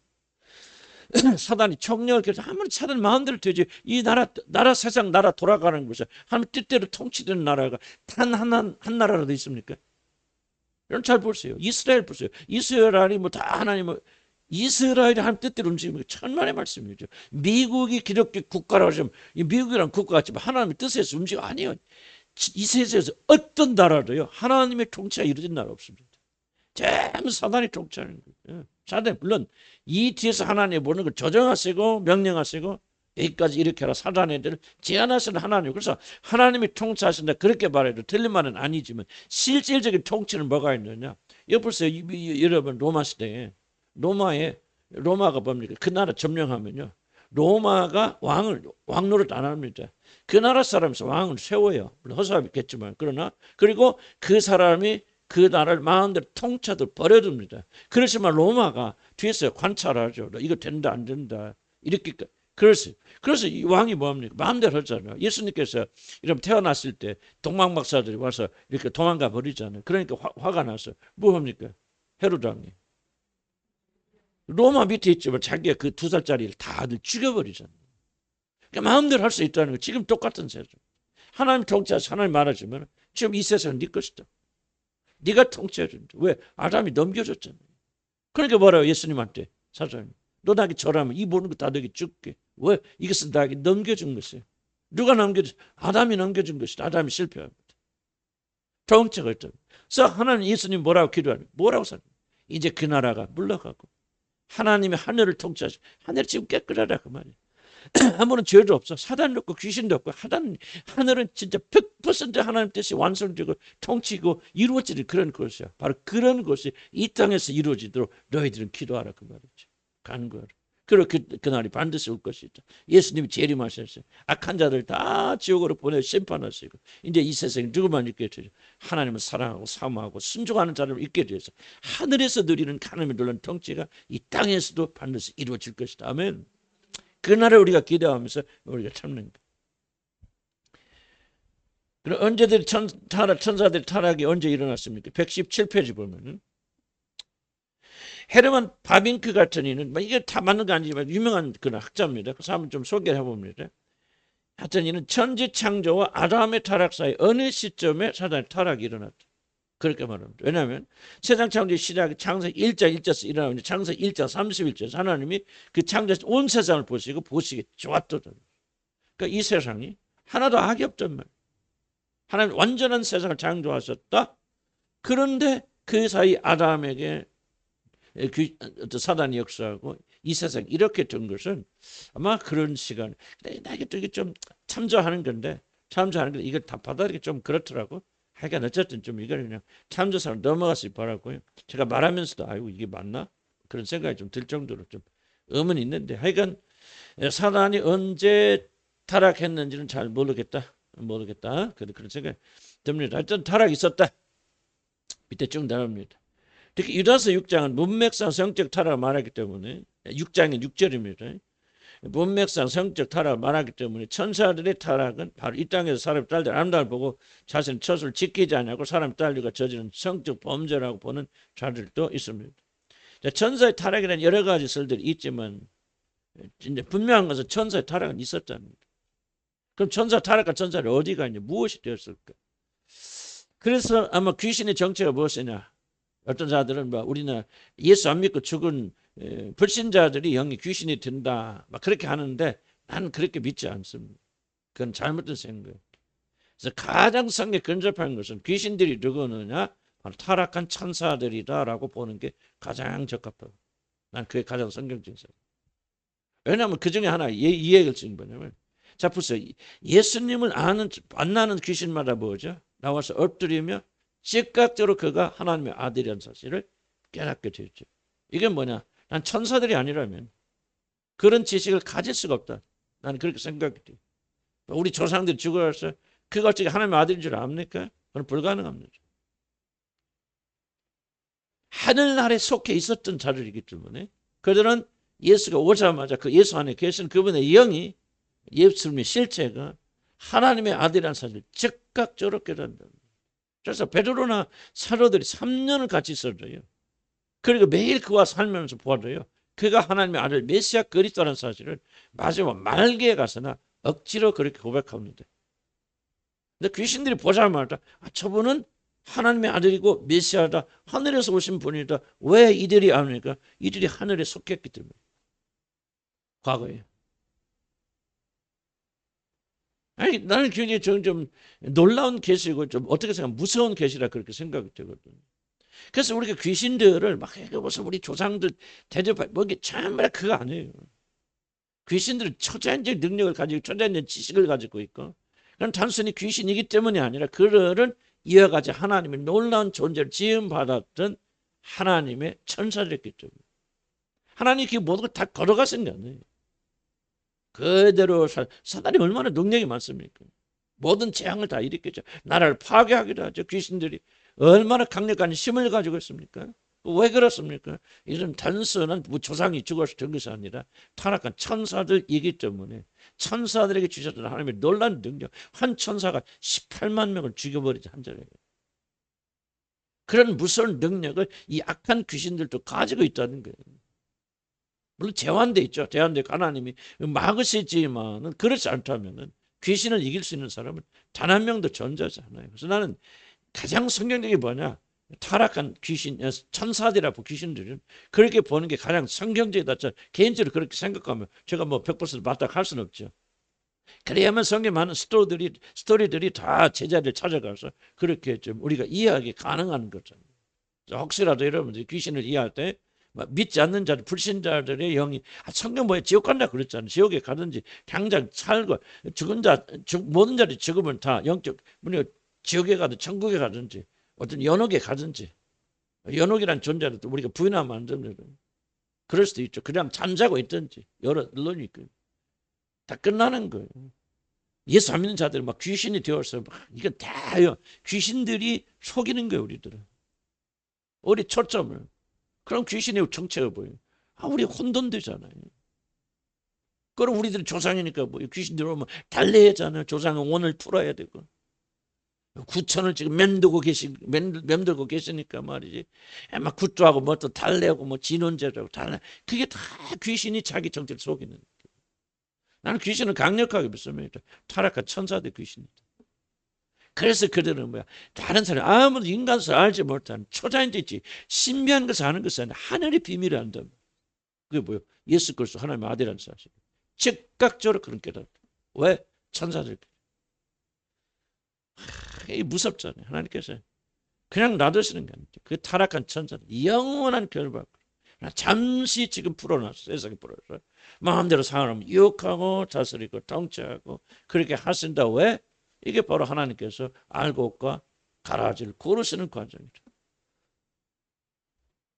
사단이 총력을 계속 아무리 사단 마음대로 되지. 이 나라 세상 나라 돌아가는 곳에 하나님 뜻대로 통치되는 나라가 단 한 나라라도 있습니까? 여러분 잘 보세요. 이스라엘 보세요. 이스라엘이 뭐 다 하나님 이스라엘이 하나님 뜻대로 움직이는 게 천만의 말씀이죠. 미국이 기독교 국가라고 하시면 미국이란 국가 같지만 하나님의 뜻에서 움직여 아니에요. 이 세상에서 어떤 나라도요 하나님의 통치가 이루어진 나라 없습니다. 전부 사단이 통치하는 거예요. 사단이 물론 이 뒤에서 하나님이 보는 걸 조정하시고 명령하시고 여기까지 이렇게 하라 사단의 애들을 제한하시는 하나님. 그래서 하나님이 통치하신다 그렇게 말해도 틀린 말은 아니지만 실질적인 통치는 뭐가 있느냐. 여기 보세요. 여러분 로마 시대에 로마가 뭡니까? 그 나라 점령하면요. 로마가 왕 노릇 안 합니다. 그 나라 사람에서 왕을 세워요. 물론 허사하겠지만 그러나 그리고 그 사람이 그 나라를 마음대로 통치하도록 버려둡니다. 그렇지만 로마가 뒤에서 관찰하죠. 이거 된다 안 된다 이렇게 그래서 이 왕이 뭐합니까? 마음대로 하잖아요. 예수님께서 이러면 태어났을 때 동방 박사들이 와서 이렇게 도망가 버리잖아요. 그러니까 화가 나서 뭐 합니까? 헤로드 왕이 로마 밑에 있지만 자기가 그 2살짜리를 다들 죽여버리잖아요. 그러니까 마음대로 할 수 있다는 거 지금 똑같은 세상. 하나님 통치하셔서 하나님 말하지만 지금 이 세상은 네 것이다. 네가 통치해준다. 왜? 아담이 넘겨줬잖아요. 그러니까 뭐라고 예수님한테 사장님 너 나에게 절하면 이 모든 거 다 너에게 줄게. 왜? 이것은 나에게 넘겨준 것이에요. 누가 넘겨준? 아담이 넘겨준 것이다. 아담이 실패합니다. 통치가 있다. 그래서 하나님 예수님 뭐라고 기도하는? 뭐라고 사는? 이제 그 나라가 물러가고 하나님의 하늘을 통치하시고 하늘이 지금 깨끗하다 그 말이에요. 아무런 죄도 없어. 사단도 없고 귀신도 없고 하늘은 진짜 100% 하나님 뜻이 완성되고 통치고 이루어지는 그런 것이야. 바로 그런 것이 이 땅에서 이루어지도록 너희들은 기도하라 그 말이죠. 간구하라. 그리고 그날이 반드시 올 것이다. 예수님이 재림하셨어요. 악한 자들 다 지옥으로 보내 심판하시고 이제 이 세상에 누구만 있게 되죠. 하나님을 사랑하고 사모하고 순종하는 자를 있게 돼서 하늘에서 누리는 하나님의 놀라운 통치가 이 땅에서도 반드시 이루어질 것이다. 아멘. 그날을 우리가 기대하면서 우리가 참는 거. 그럼 언제들 천사들 타락이 언제 일어났습니까? 117페이지 보면은 헤르만 바빙크 같은 이는 이게 다 맞는 거 아니지만 유명한 그런 학자입니다. 그래서 한번 좀 소개를 해봅니다. 하여튼 이는 천지 창조와 아담의 타락 사이 어느 시점에 사단의 타락이 일어났다. 그렇게 말합니다. 왜냐하면 세상 창조의 시작이 창세기 1장 1절에서 일어나는데 창세기 1장 31절에서 하나님이 그 창조에서 온 세상을 보시고 보시기 좋았거든. 그러니까 이 세상이 하나도 악이 없단 말이에요. 하나님 완전한 세상을 창조하셨다. 그런데 그 사이 아담에게 사단이 역사하고 이 세상 이렇게 된 것은 아마 그런 시간. 나에게 또 이게 좀 참조하는 건데 이걸 다 받아들이기 좀 그렇더라고. 하여간 어쨌든 좀 이걸 그냥 참조사로 넘어갔을 바라고요. 제가 말하면서도 아이고 이게 맞나? 그런 생각이 좀 들 정도로 좀 의문이 있는데 하여간 사단이 언제 타락했는지는 잘 모르겠다. 그런 생각이 듭니다. 하여튼 타락이 있었다. 밑에 쭉 나옵니다. 특히 유다서 6장은 문맥상 성적 타락을 말하기 때문에 6장의 6절입니다. 문맥상 성적 타락을 말하기 때문에 천사들의 타락은 바로 이 땅에서 사람이 딸들 아름다움을 보고 자신의 처소를 지키지 않냐고 사람이 딸들과 저지른 성적 범죄라고 보는 자들도 있습니다. 천사의 타락이라는 여러 가지 설들이 있지만 이제 분명한 것은 천사의 타락은 있었답니다. 그럼 천사 타락과 천사를 어디가 있냐? 무엇이 되었을까? 그래서 아마 귀신의 정체가 무엇이냐? 어떤 자들은 뭐 우리는 예수 안 믿고 죽은 불신자들이 영이 귀신이 든다 막 그렇게 하는데 나는 그렇게 믿지 않습니다. 그건 잘못된 생각이에요. 그래서 가장 성경에 근접한 것은 귀신들이 누구느냐? 바로 타락한 천사들이다라고 보는 게 가장 적합하고 난 그게 가장 성경적인 생각. 왜냐하면 그 중에 하나 이 얘기를 쓰는 거냐면 자 보세요. 예수님을 만나는 귀신마다 뭐죠? 나와서 엎드리며 즉각적으로 그가 하나님의 아들이라는 사실을 깨닫게 되었죠. 이게 뭐냐? 난 천사들이 아니라면 그런 지식을 가질 수가 없다. 나는 그렇게 생각이 돼요. 우리 조상들이 죽어서 그가 어떻게 하나님의 아들인 줄 압니까? 그건 불가능합니다. 하늘나라에 속해 있었던 자들이기 때문에 그들은 예수가 오자마자 그 예수 안에 계신 그분의 영이 예수님의 실체가 하나님의 아들이라는 사실을 즉각적으로 깨닫는다. 그래서 베드로나 사도들이 3년을 같이 있었어요. 그리고 매일 그와 살면서 보아줘요. 그가 하나님의 아들 메시아 그리스도라는 사실을 마지막 말기에 가서나 억지로 그렇게 고백합니다. 근데 귀신들이 보자마자 저분은 하나님의 아들이고 메시아다. 하늘에서 오신 분이다. 왜 이들이 압니까? 이들이 하늘에 속했기 때문에. 과거에. 아니 나는 굉장히 좀 놀라운 계시고 좀 어떻게 생각하면 무서운 계시라 그렇게 생각이 되거든요. 그래서 우리가 귀신들을 막 무슨 우리 조상들 대접할 뭐 이게 전부 다 그거 아니에요. 귀신들은 초자연적 능력을 가지고 초자연적 지식을 가지고 있고 그건 단순히 귀신이기 때문이 아니라 그들은 이와 같이 하나님의 놀라운 존재를 지음받았던 하나님의 천사들이었기 때문에 하나님이 그 모든 걸 다 걸어가신 게 아니에요. 그대로 사단이 얼마나 능력이 많습니까? 모든 재앙을 다 일으켰죠. 나라를 파괴하기도 하죠. 귀신들이 얼마나 강력한 힘을 가지고 있습니까? 왜 그렇습니까? 이런 단순한 조상이 죽어서 된 것이 아니라 타락한 천사들이기 때문에 천사들에게 주셨던 하나님의 놀라운 능력. 한 천사가 18만 명을 죽여버리지 한 자리에. 그런 무서운 능력을 이 악한 귀신들도 가지고 있다는 거예요. 물론 제한돼 있죠. 제한돼 하나님이 막으시지만은 그렇지 않다면은 귀신을 이길 수 있는 사람은 단 한 명도 존재하지 않아요. 그래서 나는 가장 성경적이 뭐냐? 타락한 귀신, 천사들이라고 귀신들은 그렇게 보는 게 가장 성경적이다. 개인적으로 그렇게 생각하면 제가 뭐 100% 맞다 할 수는 없죠. 그래야만 성경에 많은 스토리들이 다 제자리를 찾아가서 그렇게 좀 우리가 이해하기 가능한 거잖아요. 혹시라도 여러분들이 귀신을 이해할 때 믿지 않는 자들, 불신자들의 영이 성경 뭐에 지옥 간다 그랬잖아요. 지옥에 가든지 당장 살고 죽은 자, 모든 자들이 죽으면 다 영적 지옥에 가든 천국에 가든지 어떤 연옥에 가든지 연옥이란 존재를 우리가 부인하면 안 됩니다. 그럴 수도 있죠. 그냥 잠자고 있든지 여러 논이 있고 다 끝나는 거예요. 예수 안 믿는 자들은 막 귀신이 되어서 이건 다요. 귀신들이 속이는 거예요. 우리들은. 우리 초점을. 그럼 귀신의 정체가 뭐예요? 우리 혼돈되잖아요. 그럼 우리들 조상이니까 뭐 귀신들 오면 달래야잖아요. 조상은 원을 풀어야 되고. 구천을 지금 맴돌고 계시니까 말이지. 막 굿도하고 뭐 또 달래고 뭐 진원제라고 달래. 그게 다 귀신이 자기 정체를 속이는. 나는 귀신을 강력하게 믿습니다. 타락한 천사들 귀신이다. 그래서 그들은 뭐야? 다른 사람 아무도 인간을 알지 못하는 초자연적이지 신비한 것을 아는 것은 아니라 하늘의 비밀을 안다. 그게 뭐예요? 예수 그리스도 하나님의 아들이라는 사실. 즉각적으로 그런 깨달아. 왜? 천사들. 이게 무섭잖아요. 하나님께서 그냥 놔두시는 게 아니죠. 그 타락한 천사들 영원한 결박. 잠시 지금 풀어놨어. 세상에 풀어서 마음대로 사람을 유혹하고 다스리고 통치하고 그렇게 하신다. 왜? 이게 바로 하나님께서 알곡과 가라지를 고르시는 과정이죠.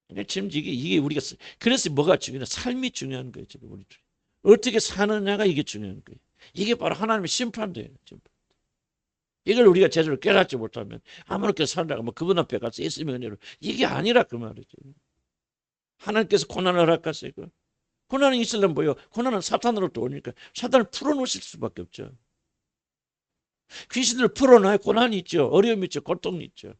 그러니까 지금 이게 우리가 그래서 뭐가 중요해? 삶이 중요한 거예요. 지금 우리들 어떻게 사느냐가 이게 중요한 거예요. 이게 바로 하나님의 심판대예요. 이걸 우리가 제대로 깨닫지 못하면 아무렇게 살다가 뭐 그분 앞에 가서 예수님의 은혜로 이게 아니라 그 말이죠. 하나님께서 고난을 허락하시고 고난이 있으려면 뭐예요? 고난은 사탄으로부터 오니까 사탄을 풀어놓으실 수밖에 없죠. 귀신을 풀어놔야 고난이 있죠. 어려움이 있죠. 고통이 있죠.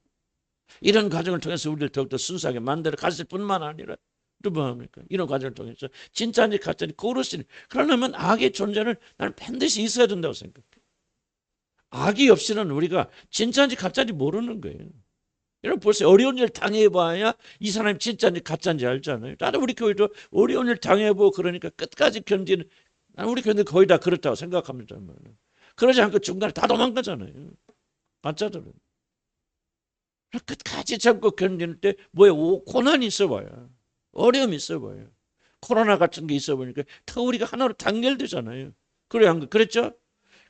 이런 과정을 통해서 우리를 더욱더 순수하게 만들어 갔을 뿐만 아니라 또 뭐합니까? 이런 과정을 통해서 진짜인지 가짜인지 고르시는, 그러려면 악의 존재는 나는 반드시 있어야 된다고 생각해요. 악이 없이는 우리가 진짜인지 가짜인지 모르는 거예요. 여러분 벌써 어려운 일 당해봐야 이 사람이 진짜인지 가짜인지 알잖아요. 나도 우리 교회도 어려운 일 당해보고 그러니까 끝까지 견디는, 나는 우리 교회들 거의 다 그렇다고 생각합니다. 그러지 않고 중간에 다 도망가잖아요. 가짜들은. 끝까지 참고 견디는 때 뭐예요? 고난이 있어봐요. 어려움이 있어봐요. 코로나 같은 게 있어보니까 더 우리가 하나로 단결되잖아요. 그래 안 그랬죠?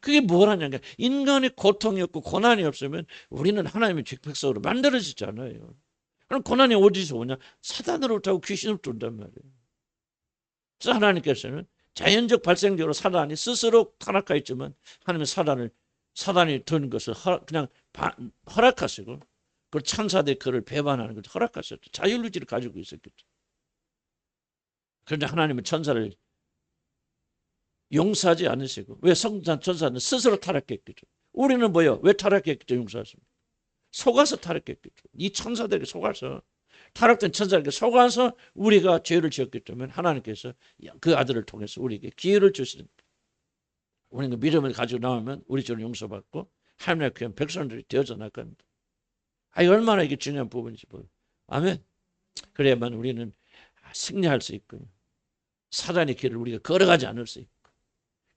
그게 뭘 하냐면 인간의 고통이 없고 고난이 없으면 우리는 하나님의 백성으로 만들어지잖아요. 그럼 고난이 어디서 오냐? 사단으로부터 하고 귀신으로부터 온단 말이에요. 그래서 하나님께서는 자연적 발생적으로 사단이 스스로 타락하였지만 하나님은 사단이 든 것을 그냥 허락하시고 그 천사들이 그를 배반하는 것을 허락하셨죠. 자율의지를 가지고 있었겠죠. 그런데 하나님은 천사를 용서하지 않으시고, 왜 성산 천사는 스스로 타락했겠죠. 우리는 뭐예요? 왜 타락했겠죠? 용서하십니까? 속아서 타락했겠죠. 이 천사들에게 속아서, 타락된 천사에게 속아서 우리가 죄를 지었기 때문에 하나님께서 그 아들을 통해서 우리에게 기회를 주시는 거예요. 우리는 그 믿음을 가지고 나오면 우리 죄를 용서받고 하나님의 귀한 백성들이 되어져 나갈 겁니다. 얼마나 이게 중요한 부분인지 보여요. 아멘. 그래야만 우리는 승리할 수 있고요. 사단의 길을 우리가 걸어가지 않을 수 있고,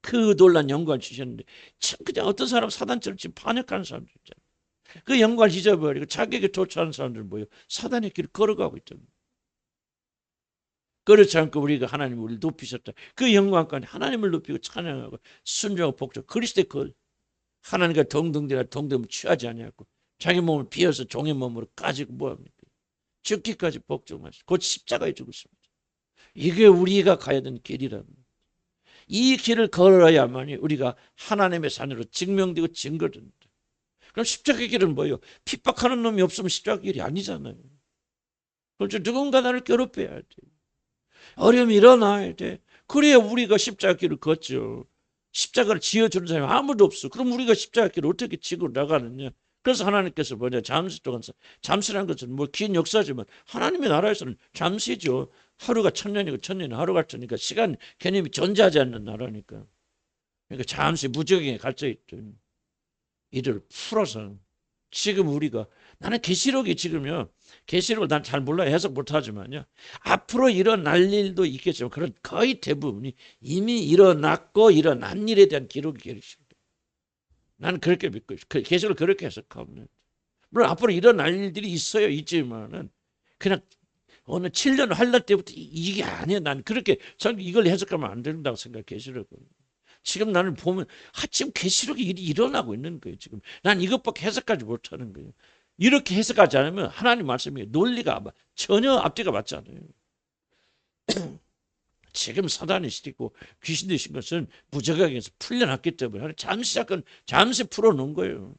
그 놀란 영광을 주셨는데 참 그냥 어떤 사람 사단처럼 지금 반역하는 사람들 있잖아요. 그 영광을 잊어버리고 자기에게 도취하는 사람들은 뭐예요? 사단의 길을 걸어가고 있답니다. 그렇지 않고 우리가 하나님을 우리를 높이셨다. 그 영광까지 하나님을 높이고 찬양하고 순종하고 복종, 그리스도의 걸, 하나님과 동등되라 동등을 취하지 아니하고 자기 몸을 비어서 종의 몸으로 가지고 뭐합니까? 죽기까지 복종하시고 곧 십자가에 죽으십니다. 이게 우리가 가야 되는 길이랍니다. 이 길을 걸어야만이 우리가 하나님의 자녀로 증명되고 증거됩니다. 그럼 십자가의 길은 뭐예요? 핍박하는 놈이 없으면 십자가의 길이 아니잖아요. 그렇죠? 누군가 나를 괴롭혀야 돼. 어려움이 일어나야 돼. 그래야 우리가 십자가의 길을 걷죠. 십자가를 지어주는 사람이 아무도 없어. 그럼 우리가 십자가의 길을 어떻게 지고 나가느냐? 그래서 하나님께서 뭐냐? 잠시 동안, 잠시라는 것은 뭐 긴 역사지만 하나님의 나라에서는 잠시죠. 하루가 1000년이고 1000년이 하루 같으니까 시간 개념이 존재하지 않는 나라니까. 그러니까 잠시 무적행에 갇혀있던 이들을 풀어서 지금 우리가, 나는 계시록이 지금요, 계시록을 난 잘 몰라요. 해석 못하지만요, 앞으로 일어날 일도 있겠지만 그런 거의 대부분이 이미 일어났고 일어난 일에 대한 기록이 계시록. 나는 그렇게 믿고 있어요. 계시록을 그렇게 해석합니다. 물론 앞으로 일어날 일들이 있어요. 있지만은 그냥 어느 7년 할날 때부터 이게 아니에요. 난 그렇게 전 이걸 해석하면 안 된다고 생각해. 계시록은 지금 나는 보면 지금 계시록이 일이 일어나고 있는 거예요. 지금 난 이것밖에 해석하지 못하는 거예요. 이렇게 해석하지 않으면 하나님 말씀이 논리가 전혀 앞뒤가 맞지 않아요. 지금 사단이 시키고 귀신이 신 것은 무저각에서 풀려났기 때문에 잠시 풀어놓은 거예요.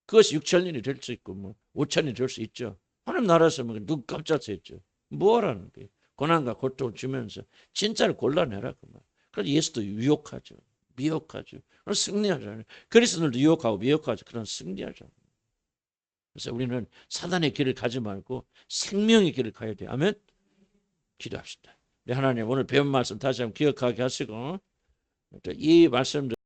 그것이 6,000년이 될 수 있고 뭐 5,000년이 될 수 있죠. 하나님 나라에서 뭐 누구 깜짝서 했죠. 뭐라는 거예요. 고난과 고통을 주면서 진짜를 골라내라 그 말. 그래서 예수도 유혹하죠. 미혹하죠. 그럼 승리하잖아요. 그리스도들도 유혹하고 미혹하죠. 그런 승리하죠. 그래서 우리는 사단의 길을 가지 말고 생명의 길을 가야 돼요. 아멘. 기도합시다. 네, 하나님 오늘 배운 말씀 다시 한번 기억하게 하시고 이 말씀들